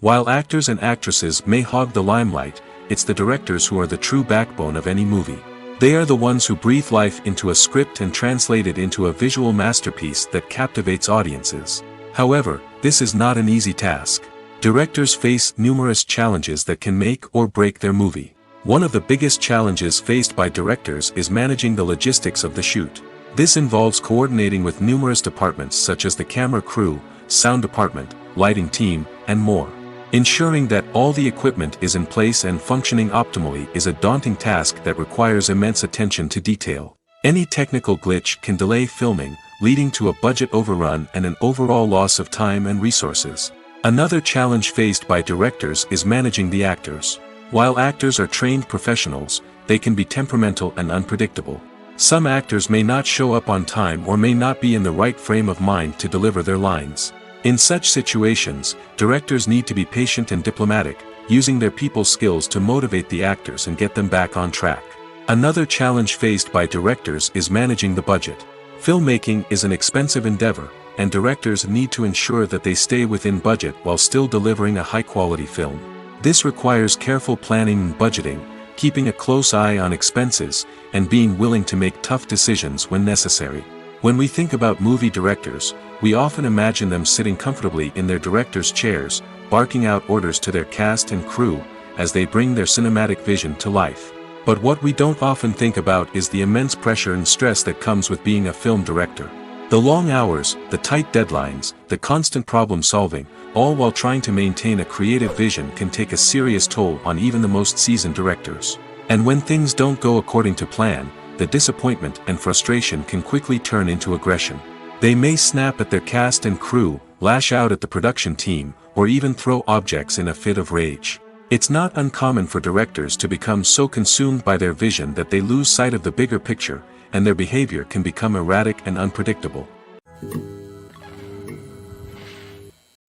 While actors and actresses may hog the limelight, it's the directors who are the true backbone of any movie. They are the ones who breathe life into a script and translate it into a visual masterpiece that captivates audiences. However, this is not an easy task. Directors face numerous challenges that can make or break their movie. One of the biggest challenges faced by directors is managing the logistics of the shoot. This involves coordinating with numerous departments such as the camera crew, sound department, lighting team, and more. Ensuring that all the equipment is in place and functioning optimally is a daunting task that requires immense attention to detail. Any technical glitch can delay filming, leading to a budget overrun and an overall loss of time and resources. Another challenge faced by directors is managing the actors. While actors are trained professionals, they can be temperamental and unpredictable. Some actors may not show up on time or may not be in the right frame of mind to deliver their lines. In such situations, directors need to be patient and diplomatic, using their people skills to motivate the actors and get them back on track. Another challenge faced by directors is managing the budget. Filmmaking is an expensive endeavor, and directors need to ensure that they stay within budget while still delivering a high-quality film. This requires careful planning and budgeting, keeping a close eye on expenses, and being willing to make tough decisions when necessary. When we think about movie directors, we often imagine them sitting comfortably in their director's chairs, barking out orders to their cast and crew, as they bring their cinematic vision to life. But what we don't often think about is the immense pressure and stress that comes with being a film director. The long hours, the tight deadlines, the constant problem solving, all while trying to maintain a creative vision can take a serious toll on even the most seasoned directors. And when things don't go according to plan, the disappointment and frustration can quickly turn into aggression. They may snap at their cast and crew, lash out at the production team, or even throw objects in a fit of rage. It's not uncommon for directors to become so consumed by their vision that they lose sight of the bigger picture, and their behavior can become erratic and unpredictable.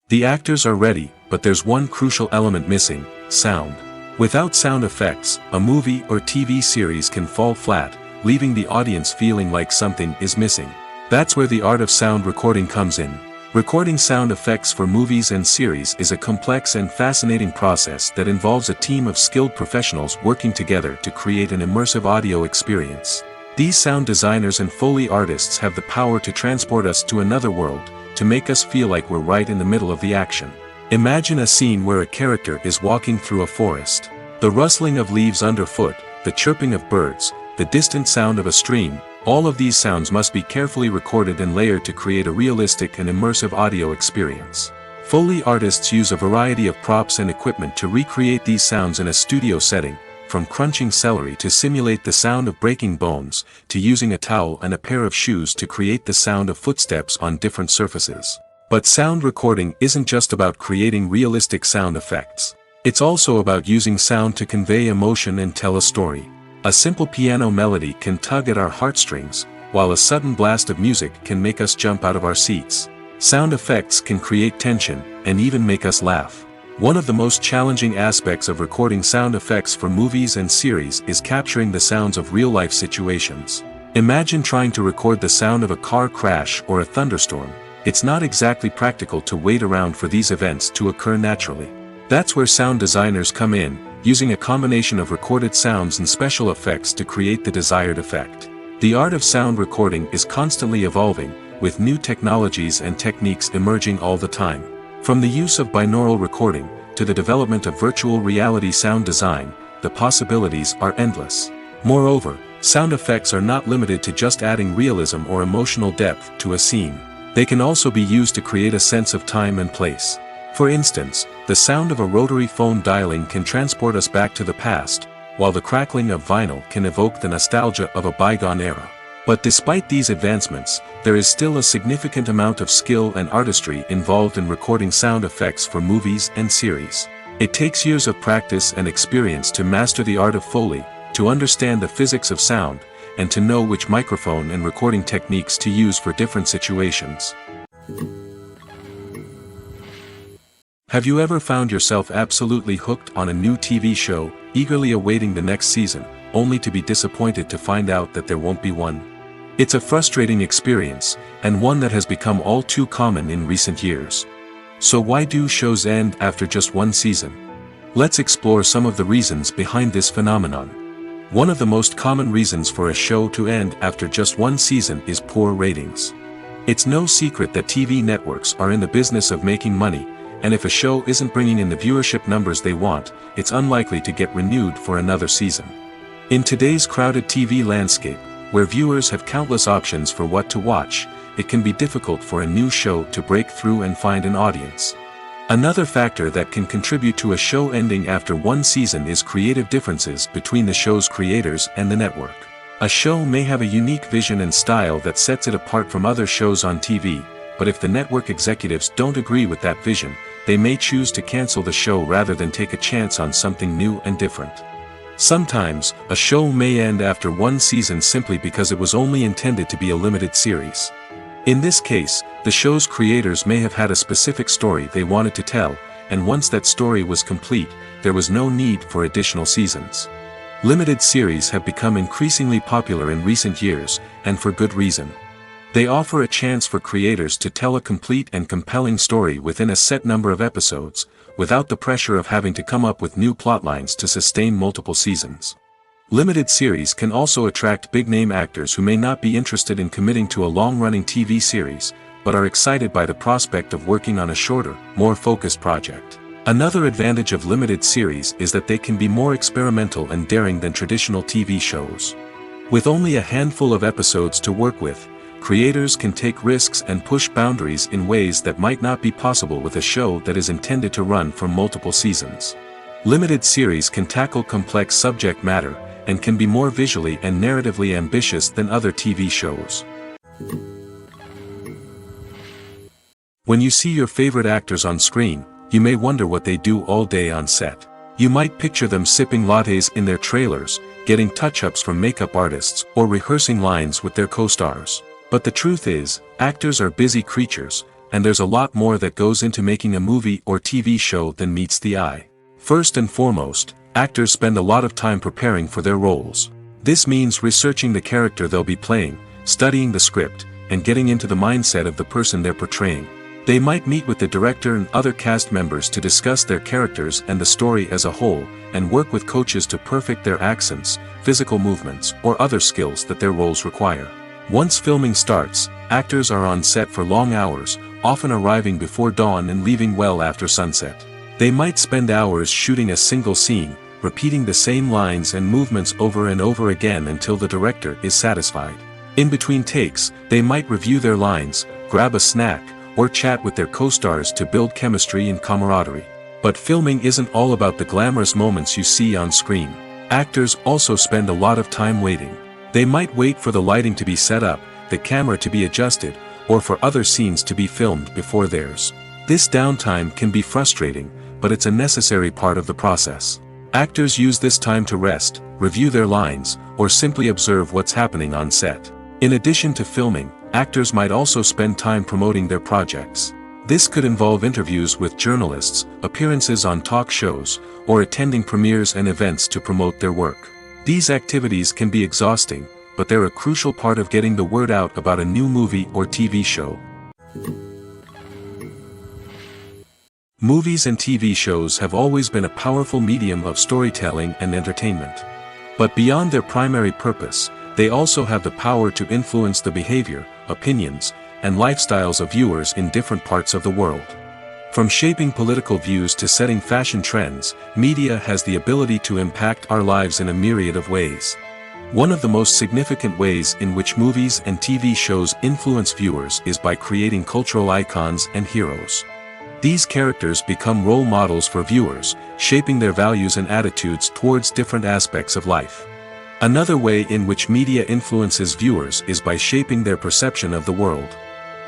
The actors are ready, but there's one crucial element missing: sound. Without sound effects, a movie or TV series can fall flat, leaving the audience feeling like something is missing. That's where the art of sound recording comes in. Recording sound effects for movies and series is a complex and fascinating process that involves a team of skilled professionals working together to create an immersive audio experience. These sound designers and Foley artists have the power to transport us to another world, to make us feel like we're right in the middle of the action. Imagine a scene where a character is walking through a forest. The rustling of leaves underfoot, the chirping of birds, the distant sound of a stream, all of these sounds must be carefully recorded and layered to create a realistic and immersive audio experience. Foley artists use a variety of props and equipment to recreate these sounds in a studio setting, from crunching celery to simulate the sound of breaking bones, to using a towel and a pair of shoes to create the sound of footsteps on different surfaces. But sound recording isn't just about creating realistic sound effects. It's also about using sound to convey emotion and tell a story. A simple piano melody can tug at our heartstrings, while a sudden blast of music can make us jump out of our seats. Sound effects can create tension, and even make us laugh. One of the most challenging aspects of recording sound effects for movies and series is capturing the sounds of real-life situations. Imagine trying to record the sound of a car crash or a thunderstorm. It's not exactly practical to wait around for these events to occur naturally. That's where sound designers come in, using a combination of recorded sounds and special effects to create the desired effect. The art of sound recording is constantly evolving, with new technologies and techniques emerging all the time. From the use of binaural recording, to the development of virtual reality sound design, the possibilities are endless. Moreover, sound effects are not limited to just adding realism or emotional depth to a scene. They can also be used to create a sense of time and place. For instance, the sound of a rotary phone dialing can transport us back to the past, while the crackling of vinyl can evoke the nostalgia of a bygone era. But despite these advancements, there is still a significant amount of skill and artistry involved in recording sound effects for movies and series. It takes years of practice and experience to master the art of Foley, to understand the physics of sound, and to know which microphone and recording techniques to use for different situations. Have you ever found yourself absolutely hooked on a new TV show, eagerly awaiting the next season, only to be disappointed to find out that there won't be one? It's a frustrating experience, and one that has become all too common in recent years. So why do shows end after just one season? Let's explore some of the reasons behind this phenomenon. One of the most common reasons for a show to end after just one season is poor ratings. It's no secret that TV networks are in the business of making money, and if a show isn't bringing in the viewership numbers they want, it's unlikely to get renewed for another season. In today's crowded TV landscape, where viewers have countless options for what to watch, it can be difficult for a new show to break through and find an audience. Another factor that can contribute to a show ending after one season is creative differences between the show's creators and the network. A show may have a unique vision and style that sets it apart from other shows on TV, but if the network executives don't agree with that vision, they may choose to cancel the show rather than take a chance on something new and different. Sometimes, a show may end after one season simply because it was only intended to be a limited series. In this case, the show's creators may have had a specific story they wanted to tell, and once that story was complete, there was no need for additional seasons. Limited series have become increasingly popular in recent years, and for good reason. They offer a chance for creators to tell a complete and compelling story within a set number of episodes, without the pressure of having to come up with new plotlines to sustain multiple seasons. Limited series can also attract big-name actors who may not be interested in committing to a long-running TV series, but are excited by the prospect of working on a shorter, more focused project. Another advantage of limited series is that they can be more experimental and daring than traditional TV shows. With only a handful of episodes to work with, creators can take risks and push boundaries in ways that might not be possible with a show that is intended to run for multiple seasons. Limited series can tackle complex subject matter, and can be more visually and narratively ambitious than other TV shows. When you see your favorite actors on screen, you may wonder what they do all day on set. You might picture them sipping lattes in their trailers, getting touch-ups from makeup artists, or rehearsing lines with their co-stars. But the truth is, actors are busy creatures, and there's a lot more that goes into making a movie or TV show than meets the eye. First and foremost, actors spend a lot of time preparing for their roles. This means researching the character they'll be playing, studying the script, and getting into the mindset of the person they're portraying. They might meet with the director and other cast members to discuss their characters and the story as a whole, and work with coaches to perfect their accents, physical movements, or other skills that their roles require. Once filming starts, actors are on set for long hours, often arriving before dawn and leaving well after sunset. They might spend hours shooting a single scene, repeating the same lines and movements over and over again until the director is satisfied. In between takes, they might review their lines, grab a snack, or chat with their co-stars to build chemistry and camaraderie. But filming isn't all about the glamorous moments you see on screen. Actors also spend a lot of time waiting. They might wait for the lighting to be set up, the camera to be adjusted, or for other scenes to be filmed before theirs. This downtime can be frustrating, but it's a necessary part of the process. Actors use this time to rest, review their lines, or simply observe what's happening on set. In addition to filming, actors might also spend time promoting their projects. This could involve interviews with journalists, appearances on talk shows, or attending premieres and events to promote their work. These activities can be exhausting, but they're a crucial part of getting the word out about a new movie or TV show. Movies and TV shows have always been a powerful medium of storytelling and entertainment. But beyond their primary purpose, they also have the power to influence the behavior, opinions, and lifestyles of viewers in different parts of the world. From shaping political views to setting fashion trends, media has the ability to impact our lives in a myriad of ways. One of the most significant ways in which movies and TV shows influence viewers is by creating cultural icons and heroes. These characters become role models for viewers, shaping their values and attitudes towards different aspects of life. Another way in which media influences viewers is by shaping their perception of the world.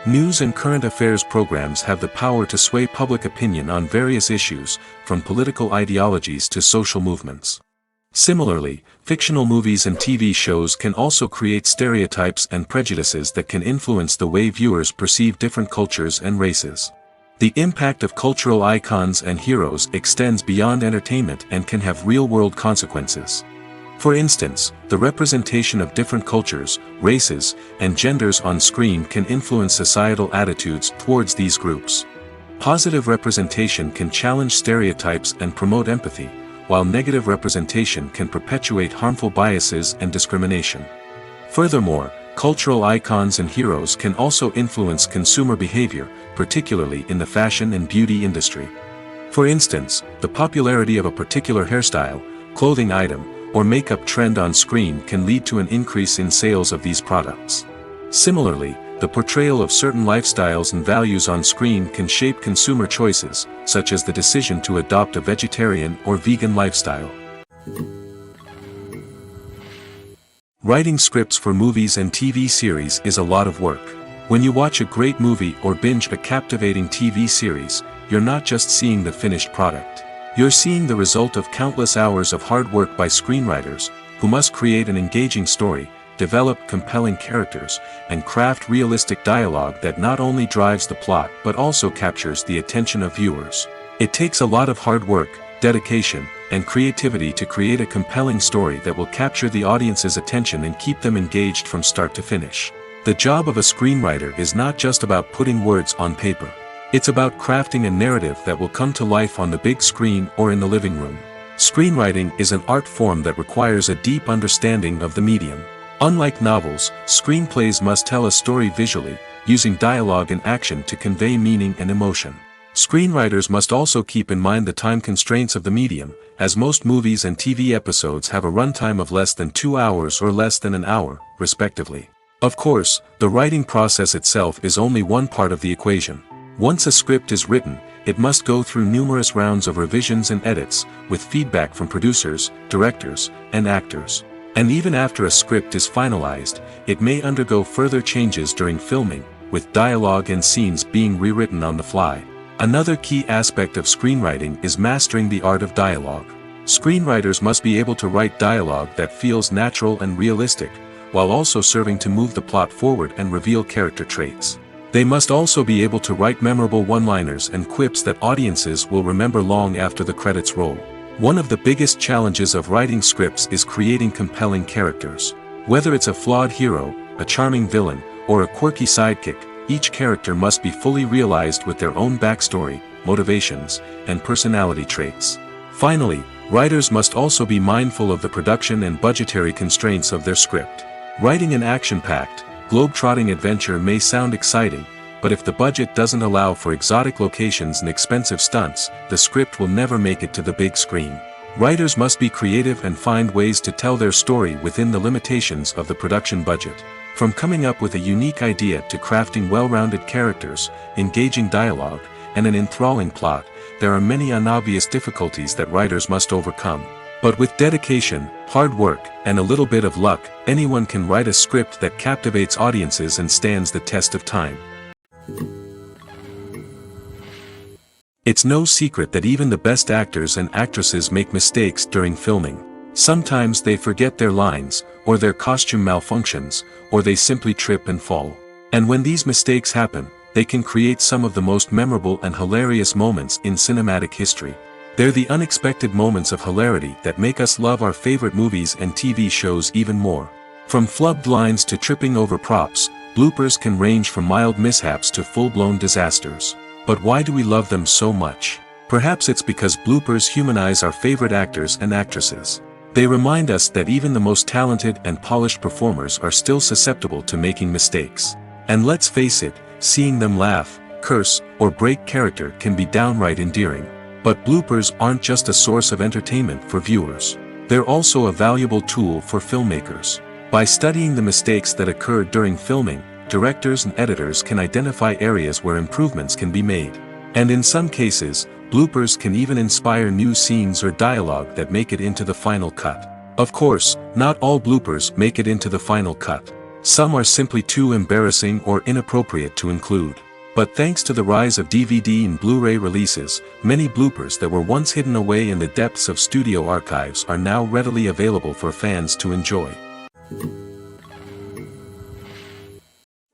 News and current affairs programs have the power to sway public opinion on various issues, from political ideologies to social movements. Similarly, fictional movies and TV shows can also create stereotypes and prejudices that can influence the way viewers perceive different cultures and races. The impact of cultural icons and heroes extends beyond entertainment and can have real-world consequences. For instance, the representation of different cultures, races, and genders on screen can influence societal attitudes towards these groups. Positive representation can challenge stereotypes and promote empathy, while negative representation can perpetuate harmful biases and discrimination. Furthermore, cultural icons and heroes can also influence consumer behavior, particularly in the fashion and beauty industry. For instance, the popularity of a particular hairstyle, clothing item, or makeup trend on screen can lead to an increase in sales of these products. Similarly, the portrayal of certain lifestyles and values on screen can shape consumer choices, such as the decision to adopt a vegetarian or vegan lifestyle. Writing scripts for movies and TV series is a lot of work. When you watch a great movie or binge a captivating TV series, you're not just seeing the finished product. You're seeing the result of countless hours of hard work by screenwriters, who must create an engaging story, develop compelling characters, and craft realistic dialogue that not only drives the plot but also captures the attention of viewers. It takes a lot of hard work, dedication, and creativity to create a compelling story that will capture the audience's attention and keep them engaged from start to finish. The job of a screenwriter is not just about putting words on paper. It's about crafting a narrative that will come to life on the big screen or in the living room. Screenwriting is an art form that requires a deep understanding of the medium. Unlike novels, screenplays must tell a story visually, using dialogue and action to convey meaning and emotion. Screenwriters must also keep in mind the time constraints of the medium, as most movies and TV episodes have a runtime of less than 2 hours or less than an hour, respectively. Of course, the writing process itself is only one part of the equation. Once a script is written, it must go through numerous rounds of revisions and edits, with feedback from producers, directors, and actors. And even after a script is finalized, it may undergo further changes during filming, with dialogue and scenes being rewritten on the fly. Another key aspect of screenwriting is mastering the art of dialogue. Screenwriters must be able to write dialogue that feels natural and realistic, while also serving to move the plot forward and reveal character traits. They must also be able to write memorable one-liners and quips that audiences will remember long after the credits roll. One of the biggest challenges of writing scripts is creating compelling characters. Whether it's a flawed hero, a charming villain, or a quirky sidekick, each character must be fully realized with their own backstory, motivations, and personality traits. Finally, writers must also be mindful of the production and budgetary constraints of their script. Writing an action-packed, globe-trotting adventure may sound exciting, but if the budget doesn't allow for exotic locations and expensive stunts, the script will never make it to the big screen. Writers must be creative and find ways to tell their story within the limitations of the production budget. From coming up with a unique idea to crafting well-rounded characters, engaging dialogue, and an enthralling plot, there are many unobvious difficulties that writers must overcome. But with dedication, hard work, and a little bit of luck, anyone can write a script that captivates audiences and stands the test of time. It's no secret that even the best actors and actresses make mistakes during filming. Sometimes they forget their lines, or their costume malfunctions, or they simply trip and fall. And when these mistakes happen, they can create some of the most memorable and hilarious moments in cinematic history. They're the unexpected moments of hilarity that make us love our favorite movies and TV shows even more. From flubbed lines to tripping over props, bloopers can range from mild mishaps to full-blown disasters. But why do we love them so much? Perhaps it's because bloopers humanize our favorite actors and actresses. They remind us that even the most talented and polished performers are still susceptible to making mistakes. And let's face it, seeing them laugh, curse, or break character can be downright endearing. But bloopers aren't just a source of entertainment for viewers. They're also a valuable tool for filmmakers. By studying the mistakes that occurred during filming, directors and editors can identify areas where improvements can be made. And in some cases, bloopers can even inspire new scenes or dialogue that make it into the final cut. Of course, not all bloopers make it into the final cut. Some are simply too embarrassing or inappropriate to include. But thanks to the rise of DVD and Blu-ray releases, many bloopers that were once hidden away in the depths of studio archives are now readily available for fans to enjoy.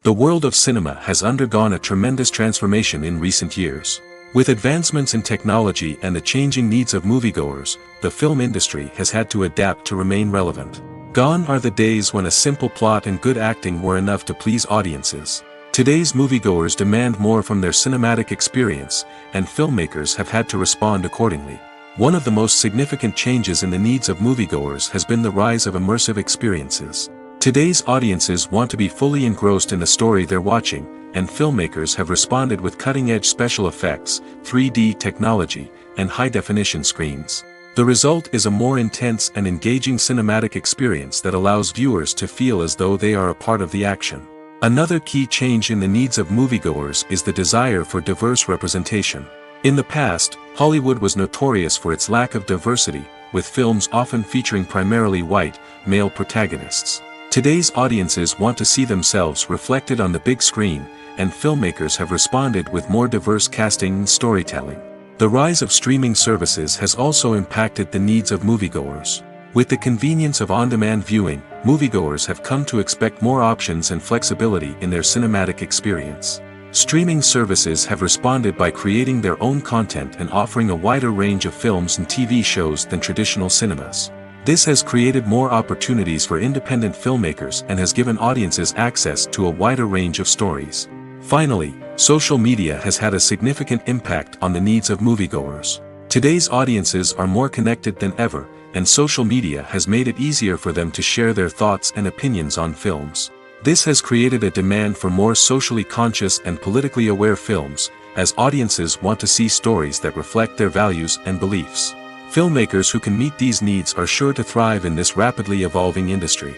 The world of cinema has undergone a tremendous transformation in recent years. With advancements in technology and the changing needs of moviegoers, the film industry has had to adapt to remain relevant. Gone are the days when a simple plot and good acting were enough to please audiences. Today's moviegoers demand more from their cinematic experience, and filmmakers have had to respond accordingly. One of the most significant changes in the needs of moviegoers has been the rise of immersive experiences. Today's audiences want to be fully engrossed in the story they're watching, and filmmakers have responded with cutting-edge special effects, 3D technology, and high-definition screens. The result is a more intense and engaging cinematic experience that allows viewers to feel as though they are a part of the action. Another key change in the needs of moviegoers is the desire for diverse representation. In the past, Hollywood was notorious for its lack of diversity, with films often featuring primarily white, male protagonists. Today's audiences want to see themselves reflected on the big screen, and filmmakers have responded with more diverse casting and storytelling. The rise of streaming services has also impacted the needs of moviegoers. With the convenience of on-demand viewing, moviegoers have come to expect more options and flexibility in their cinematic experience. Streaming services have responded by creating their own content and offering a wider range of films and TV shows than traditional cinemas. This has created more opportunities for independent filmmakers and has given audiences access to a wider range of stories. Finally, social media has had a significant impact on the needs of moviegoers. Today's audiences are more connected than ever, and social media has made it easier for them to share their thoughts and opinions on films. This has created a demand for more socially conscious and politically aware films, as audiences want to see stories that reflect their values and beliefs. Filmmakers who can meet these needs are sure to thrive in this rapidly evolving industry.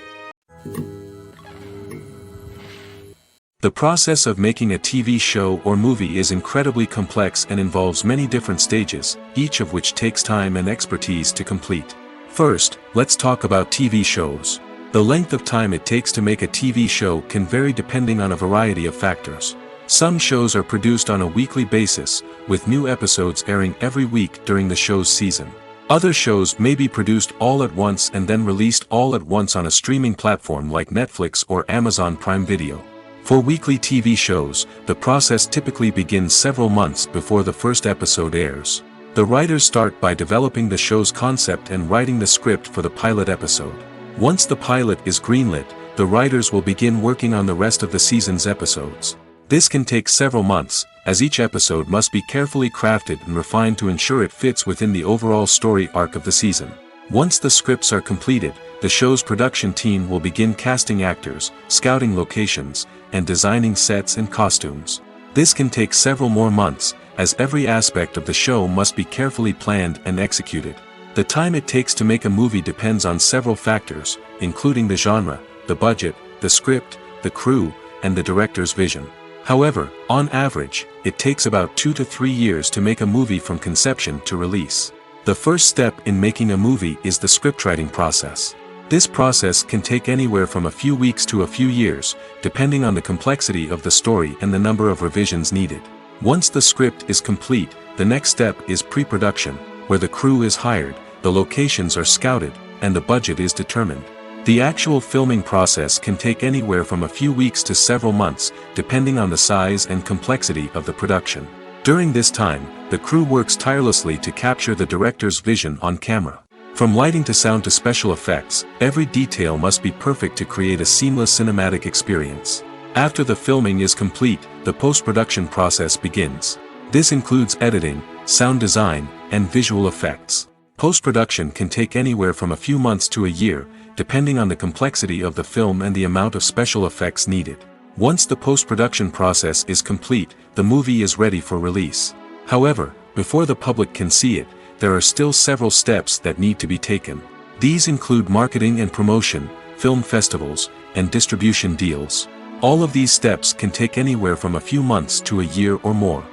The process of making a TV show or movie is incredibly complex and involves many different stages, each of which takes time and expertise to complete. First, let's talk about TV shows. The length of time it takes to make a TV show can vary depending on a variety of factors. Some shows are produced on a weekly basis, with new episodes airing every week during the show's season. Other shows may be produced all at once and then released all at once on a streaming platform like Netflix or Amazon Prime Video. For weekly TV shows, the process typically begins several months before the first episode airs. The writers start by developing the show's concept and writing the script for the pilot episode. Once the pilot is greenlit, the writers will begin working on the rest of the season's episodes. This can take several months, as each episode must be carefully crafted and refined to ensure it fits within the overall story arc of the season. Once the scripts are completed, the show's production team will begin casting actors, scouting locations, and designing sets and costumes. This can take several more months, as every aspect of the show must be carefully planned and executed. The time it takes to make a movie depends on several factors, including the genre, the budget, the script, the crew, and the director's vision. However, on average, it takes about 2 to 3 years to make a movie from conception to release. The first step in making a movie is the scriptwriting process. This process can take anywhere from a few weeks to a few years, depending on the complexity of the story and the number of revisions needed. Once the script is complete, the next step is pre-production, where the crew is hired, the locations are scouted, and the budget is determined. The actual filming process can take anywhere from a few weeks to several months, depending on the size and complexity of the production. During this time, the crew works tirelessly to capture the director's vision on camera. From lighting to sound to special effects, every detail must be perfect to create a seamless cinematic experience. After the filming is complete, the post-production process begins. This includes editing, sound design, and visual effects. Post-production can take anywhere from a few months to a year, depending on the complexity of the film and the amount of special effects needed. Once the post-production process is complete, the movie is ready for release. However, before the public can see it, there are still several steps that need to be taken. These include marketing and promotion, film festivals, and distribution deals. All of these steps can take anywhere from a few months to a year or more.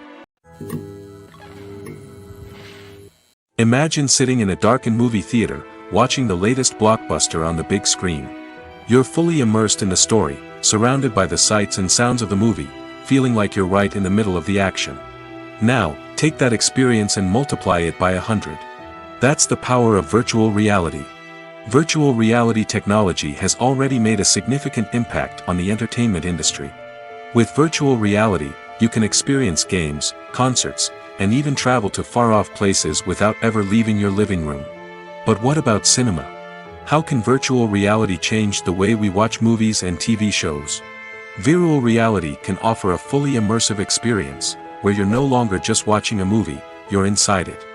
Imagine sitting in a darkened movie theater, watching the latest blockbuster on the big screen. You're fully immersed in the story, surrounded by the sights and sounds of the movie, feeling like you're right in the middle of the action. Now, take that experience and multiply it by 100. That's the power of virtual reality. Virtual reality technology has already made a significant impact on the entertainment industry. With virtual reality, you can experience games, concerts, and even travel to far-off places without ever leaving your living room. But what about cinema? How can virtual reality change the way we watch movies and TV shows? Virtual reality can offer a fully immersive experience, where you're no longer just watching a movie, you're inside it.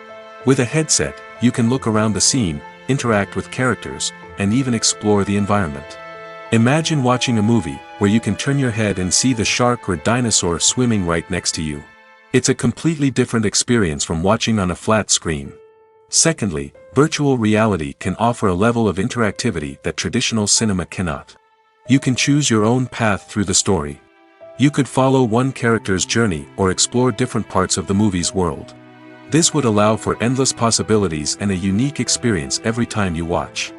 With a headset, you can look around the scene, interact with characters, and even explore the environment. Imagine watching a movie, where you can turn your head and see the shark or dinosaur swimming right next to you. It's a completely different experience from watching on a flat screen. Secondly, virtual reality can offer a level of interactivity that traditional cinema cannot. You can choose your own path through the story. You could follow one character's journey or explore different parts of the movie's world. This would allow for endless possibilities and a unique experience every time you watch.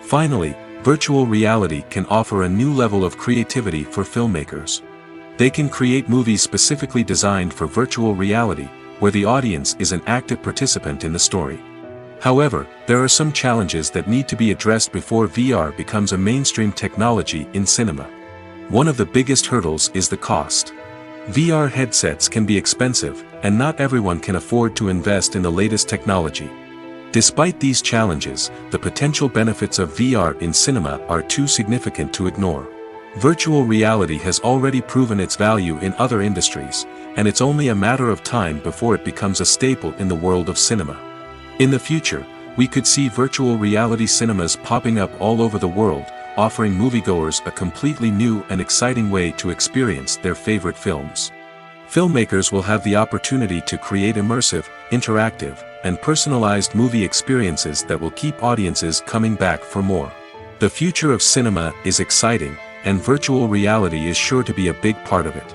Finally, virtual reality can offer a new level of creativity for filmmakers. They can create movies specifically designed for virtual reality, where the audience is an active participant in the story. However, there are some challenges that need to be addressed before VR becomes a mainstream technology in cinema. One of the biggest hurdles is the cost. VR headsets can be expensive, and not everyone can afford to invest in the latest technology. Despite these challenges, the potential benefits of VR in cinema are too significant to ignore. Virtual reality has already proven its value in other industries, and it's only a matter of time before it becomes a staple in the world of cinema. In the future, we could see virtual reality cinemas popping up all over the world, offering moviegoers a completely new and exciting way to experience their favorite films. Filmmakers will have the opportunity to create immersive, interactive, and personalized movie experiences that will keep audiences coming back for more. The future of cinema is exciting, and virtual reality is sure to be a big part of it.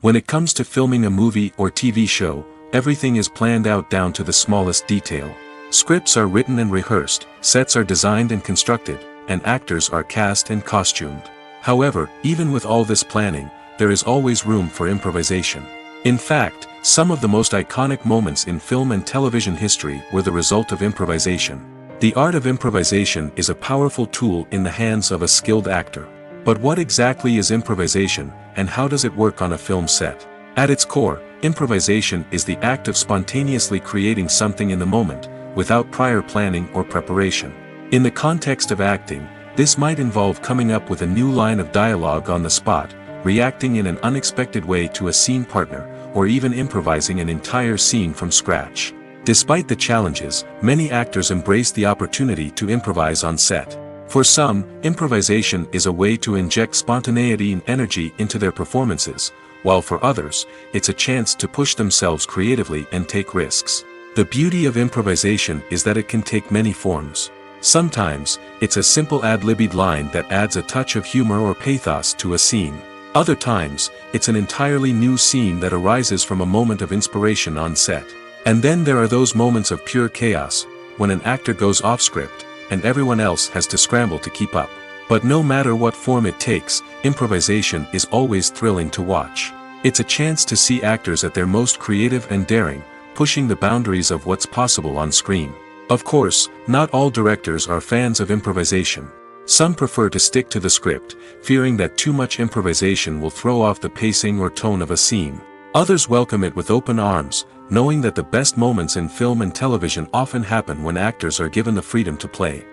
When it comes to filming a movie or TV show, everything is planned out down to the smallest detail. Scripts are written and rehearsed, sets are designed and constructed, and actors are cast and costumed. However, even with all this planning, there is always room for improvisation. In fact, some of the most iconic moments in film and television history were the result of improvisation. The art of improvisation is a powerful tool in the hands of a skilled actor. But what exactly is improvisation, and how does it work on a film set? At its core, improvisation is the act of spontaneously creating something in the moment, without prior planning or preparation. In the context of acting, this might involve coming up with a new line of dialogue on the spot, reacting in an unexpected way to a scene partner, or even improvising an entire scene from scratch. Despite the challenges, many actors embrace the opportunity to improvise on set. For some, improvisation is a way to inject spontaneity and energy into their performances, while for others, it's a chance to push themselves creatively and take risks. The beauty of improvisation is that it can take many forms. Sometimes, it's a simple ad-libbed line that adds a touch of humor or pathos to a scene. Other times, it's an entirely new scene that arises from a moment of inspiration on set. And then there are those moments of pure chaos, when an actor goes off script, and everyone else has to scramble to keep up. But no matter what form it takes, improvisation is always thrilling to watch. It's a chance to see actors at their most creative and daring, pushing the boundaries of what's possible on screen. Of course, not all directors are fans of improvisation. Some prefer to stick to the script, fearing that too much improvisation will throw off the pacing or tone of a scene. Others welcome it with open arms, knowing that the best moments in film and television often happen when actors are given the freedom to play.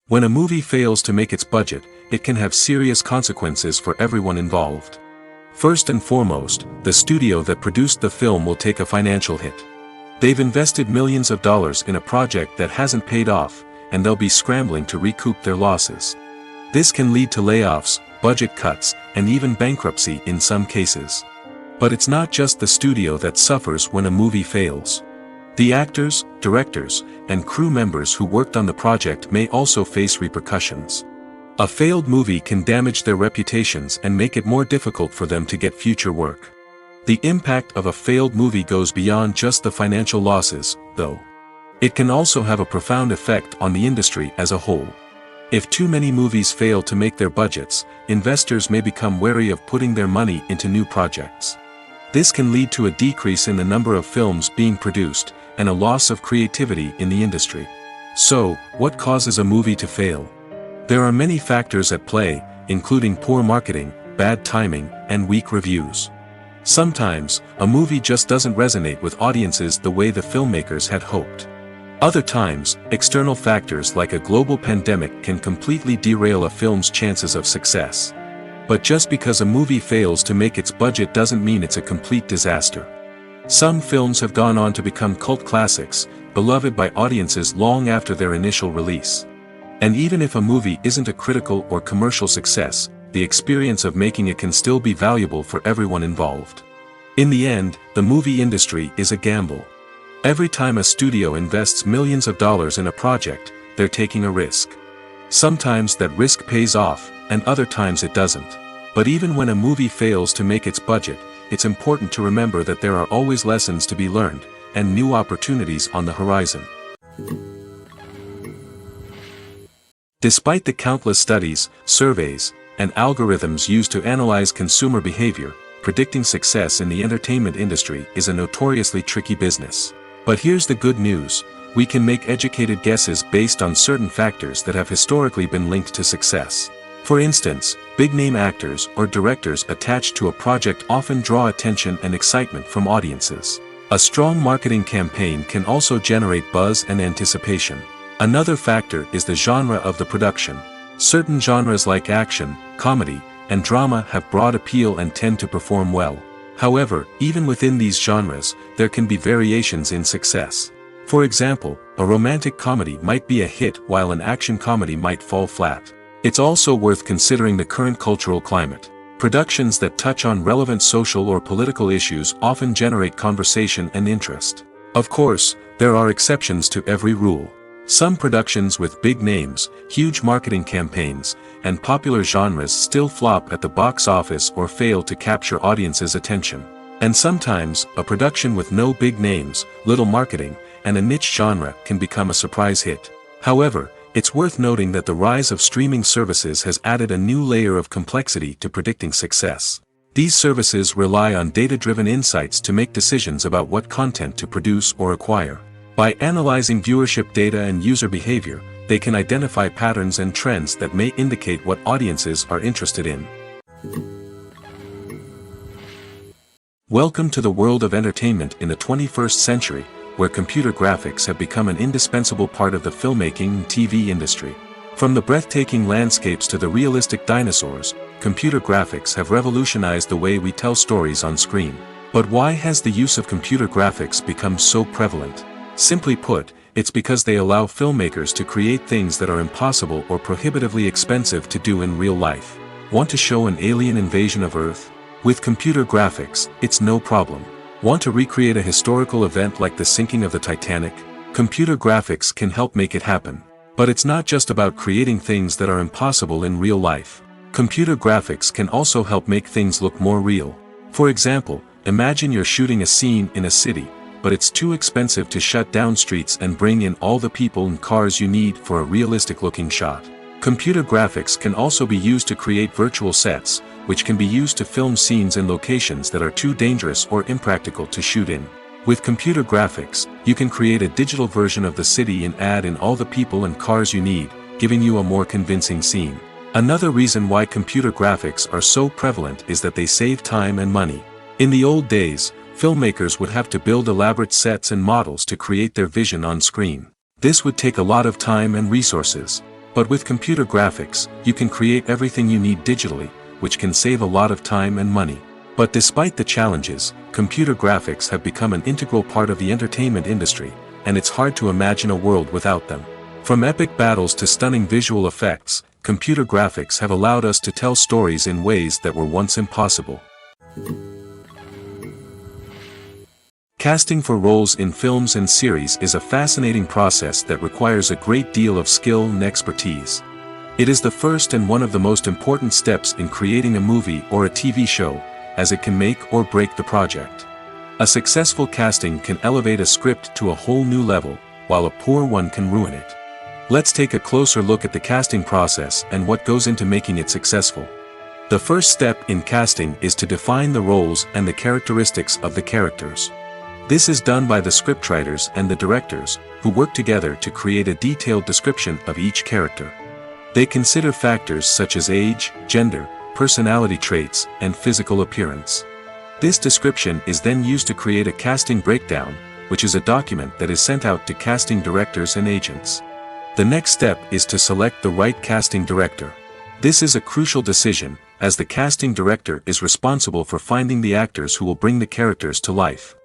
When a movie fails to make its budget, it can have serious consequences for everyone involved. First and foremost, the studio that produced the film will take a financial hit. They've invested millions of dollars in a project that hasn't paid off, and they'll be scrambling to recoup their losses. This can lead to layoffs, budget cuts, and even bankruptcy in some cases. But it's not just the studio that suffers when a movie fails. The actors, directors, and crew members who worked on the project may also face repercussions. A failed movie can damage their reputations and make it more difficult for them to get future work. The impact of a failed movie goes beyond just the financial losses, though. It can also have a profound effect on the industry as a whole. If too many movies fail to make their budgets, investors may become wary of putting their money into new projects. This can lead to a decrease in the number of films being produced, and a loss of creativity in the industry. So, what causes a movie to fail? There are many factors at play, including poor marketing, bad timing, and weak reviews. Sometimes, a movie just doesn't resonate with audiences the way the filmmakers had hoped. Other times, external factors like a global pandemic can completely derail a film's chances of success. But just because a movie fails to make its budget doesn't mean it's a complete disaster. Some films have gone on to become cult classics, beloved by audiences long after their initial release. And even if a movie isn't a critical or commercial success, the experience of making it can still be valuable for everyone involved. In the end, the movie industry is a gamble. Every time a studio invests millions of dollars in a project, they're taking a risk. Sometimes that risk pays off, and other times it doesn't. But even when a movie fails to make its budget, it's important to remember that there are always lessons to be learned, and new opportunities on the horizon. Despite the countless studies, surveys, and algorithms used to analyze consumer behavior, predicting success in the entertainment industry is a notoriously tricky business. But here's the good news: we can make educated guesses based on certain factors that have historically been linked to success. For instance, big-name actors or directors attached to a project often draw attention and excitement from audiences. A strong marketing campaign can also generate buzz and anticipation. Another factor is the genre of the production. Certain genres like action, comedy, and drama have broad appeal and tend to perform well. However, even within these genres, there can be variations in success. For example, a romantic comedy might be a hit while an action comedy might fall flat. It's also worth considering the current cultural climate. Productions that touch on relevant social or political issues often generate conversation and interest. Of course, there are exceptions to every rule. Some productions with big names, huge marketing campaigns, and popular genres still flop at the box office or fail to capture audiences' attention. And sometimes, a production with no big names, little marketing, and a niche genre can become a surprise hit. However, it's worth noting that the rise of streaming services has added a new layer of complexity to predicting success. These services rely on data-driven insights to make decisions about what content to produce or acquire. By analyzing viewership data and user behavior, they can identify patterns and trends that may indicate what audiences are interested in. Welcome to the world of entertainment in the 21st century, where computer graphics have become an indispensable part of the filmmaking and TV industry. From the breathtaking landscapes to the realistic dinosaurs, computer graphics have revolutionized the way we tell stories on screen. But why has the use of computer graphics become so prevalent? Simply put, it's because they allow filmmakers to create things that are impossible or prohibitively expensive to do in real life. Want to show an alien invasion of Earth? With computer graphics, it's no problem. Want to recreate a historical event like the sinking of the Titanic? Computer graphics can help make it happen. But it's not just about creating things that are impossible in real life. Computer graphics can also help make things look more real. For example, imagine you're shooting a scene in a city, but it's too expensive to shut down streets and bring in all the people and cars you need for a realistic-looking shot. Computer graphics can also be used to create virtual sets, which can be used to film scenes in locations that are too dangerous or impractical to shoot in. With computer graphics, you can create a digital version of the city and add in all the people and cars you need, giving you a more convincing scene. Another reason why computer graphics are so prevalent is that they save time and money. In the old days, filmmakers would have to build elaborate sets and models to create their vision on screen. This would take a lot of time and resources. But with computer graphics, you can create everything you need digitally, which can save a lot of time and money. But despite the challenges, computer graphics have become an integral part of the entertainment industry, and it's hard to imagine a world without them. From epic battles to stunning visual effects, computer graphics have allowed us to tell stories in ways that were once impossible. Casting for roles in films and series is a fascinating process that requires a great deal of skill and expertise. It is the first and one of the most important steps in creating a movie or a TV show, as it can make or break the project. A successful casting can elevate a script to a whole new level, while a poor one can ruin it. Let's take a closer look at the casting process and what goes into making it successful. The first step in casting is to define the roles and the characteristics of the characters. This is done by the scriptwriters and the directors, who work together to create a detailed description of each character. They consider factors such as age, gender, personality traits, and physical appearance. This description is then used to create a casting breakdown, which is a document that is sent out to casting directors and agents. The next step is to select the right casting director. This is a crucial decision, as the casting director is responsible for finding the actors who will bring the characters to life.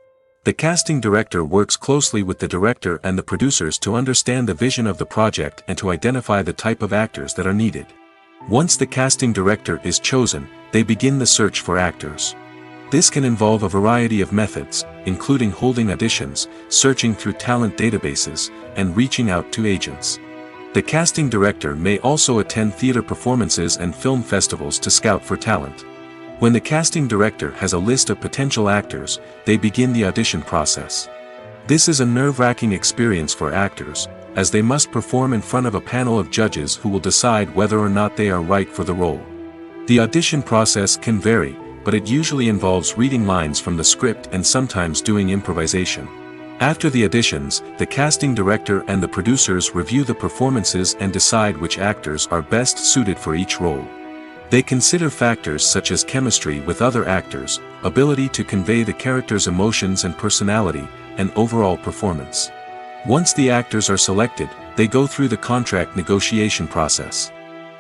The casting director works closely with the director and the producers to understand the vision of the project and to identify the type of actors that are needed. Once the casting director is chosen, they begin the search for actors. This can involve a variety of methods, including holding auditions, searching through talent databases, and reaching out to agents. The casting director may also attend theater performances and film festivals to scout for talent. When the casting director has a list of potential actors, they begin the audition process. This is a nerve-wracking experience for actors, as they must perform in front of a panel of judges who will decide whether or not they are right for the role. The audition process can vary, but it usually involves reading lines from the script and sometimes doing improvisation. After the auditions, the casting director and the producers review the performances and decide which actors are best suited for each role. They consider factors such as chemistry with other actors, ability to convey the character's emotions and personality, and overall performance. Once the actors are selected, they go through the contract negotiation process.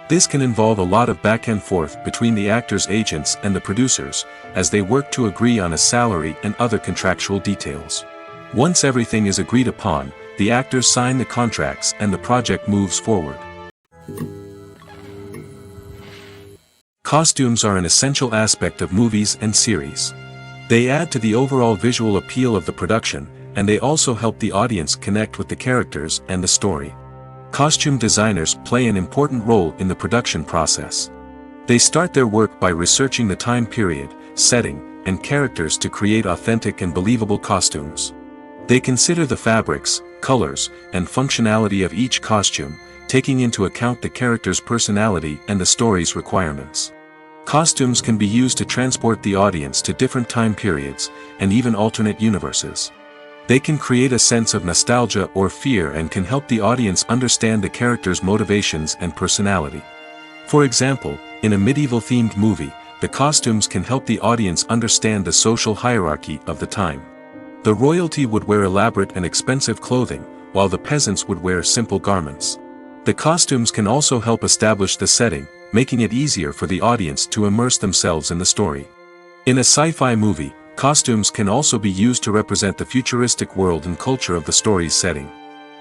This can involve a lot of back and forth between the actors' agents and the producers, as they work to agree on a salary and other contractual details. Once everything is agreed upon, the actors sign the contracts and the project moves forward. Costumes are an essential aspect of movies and series. They add to the overall visual appeal of the production, and they also help the audience connect with the characters and the story. Costume designers play an important role in the production process. They start their work by researching the time period, setting, and characters to create authentic and believable costumes. They consider the fabrics, colors, and functionality of each costume, taking into account the character's personality and the story's requirements. Costumes can be used to transport the audience to different time periods, and even alternate universes. They can create a sense of nostalgia or fear and can help the audience understand the character's motivations and personality. For example, in a medieval-themed movie, the costumes can help the audience understand the social hierarchy of the time. The royalty would wear elaborate and expensive clothing, while the peasants would wear simple garments. The costumes can also help establish the setting, making it easier for the audience to immerse themselves in the story. In a sci-fi movie, costumes can also be used to represent the futuristic world and culture of the story's setting.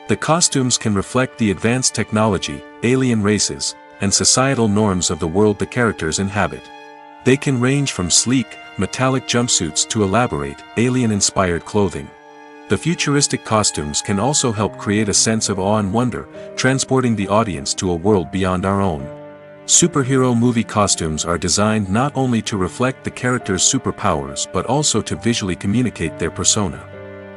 The costumes can reflect the advanced technology, alien races, and societal norms of the world the characters inhabit. They can range from sleek, metallic jumpsuits to elaborate, alien-inspired clothing. The futuristic costumes can also help create a sense of awe and wonder, transporting the audience to a world beyond our own. Superhero movie costumes are designed not only to reflect the character's superpowers but also to visually communicate their persona.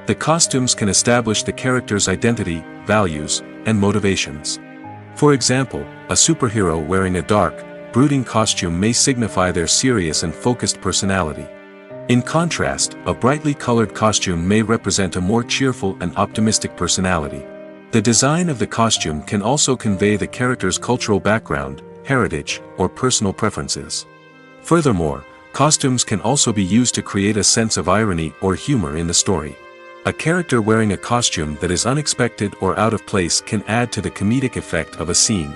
The costumes can establish the character's identity, values, and motivations. For example, a superhero wearing a dark, brooding costume may signify their serious and focused personality. In contrast, a brightly colored costume may represent a more cheerful and optimistic personality. The design of the costume can also convey the character's cultural background, heritage, or personal preferences. Furthermore, costumes can also be used to create a sense of irony or humor in the story. A character wearing a costume that is unexpected or out of place can add to the comedic effect of a scene.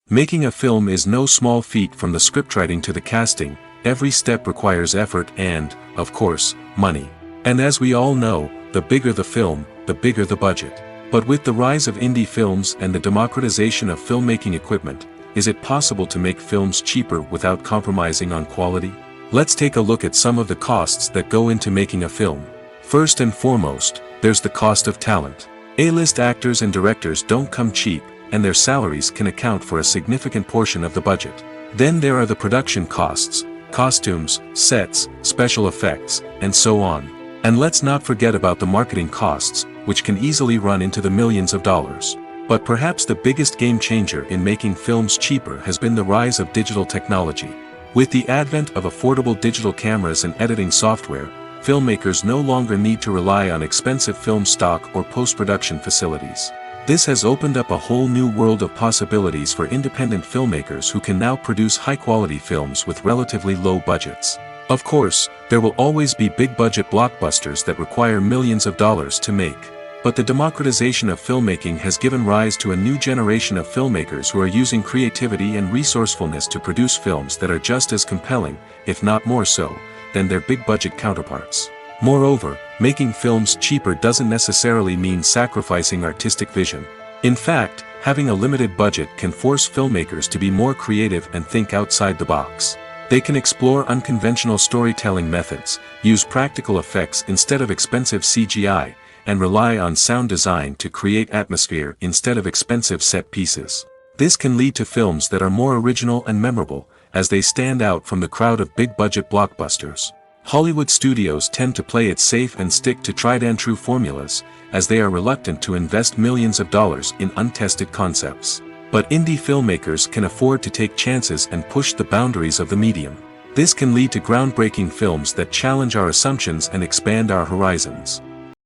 Making a film is no small feat. From the scriptwriting to the casting, every step requires effort and, of course, money. And as we all know, the bigger the film, the bigger the budget. But with the rise of indie films and the democratization of filmmaking equipment, is it possible to make films cheaper without compromising on quality? Let's take a look at some of the costs that go into making a film. First and foremost, there's the cost of talent. A-list actors and directors don't come cheap, and their salaries can account for a significant portion of the budget. Then there are the production costs, costumes, sets, special effects, and so on. And let's not forget about the marketing costs, which can easily run into the millions of dollars. But perhaps the biggest game changer in making films cheaper has been the rise of digital technology. With the advent of affordable digital cameras and editing software, filmmakers no longer need to rely on expensive film stock or post-production facilities. This has opened up a whole new world of possibilities for independent filmmakers who can now produce high-quality films with relatively low budgets. Of course, there will always be big-budget blockbusters that require millions of dollars to make. But the democratization of filmmaking has given rise to a new generation of filmmakers who are using creativity and resourcefulness to produce films that are just as compelling, if not more so, than their big-budget counterparts. Moreover, making films cheaper doesn't necessarily mean sacrificing artistic vision. In fact, having a limited budget can force filmmakers to be more creative and think outside the box. They can explore unconventional storytelling methods, use practical effects instead of expensive CGI, and rely on sound design to create atmosphere instead of expensive set pieces. This can lead to films that are more original and memorable, as they stand out from the crowd of big-budget blockbusters. Hollywood studios tend to play it safe and stick to tried-and-true formulas, as they are reluctant to invest millions of dollars in untested concepts. But indie filmmakers can afford to take chances and push the boundaries of the medium. This can lead to groundbreaking films that challenge our assumptions and expand our horizons.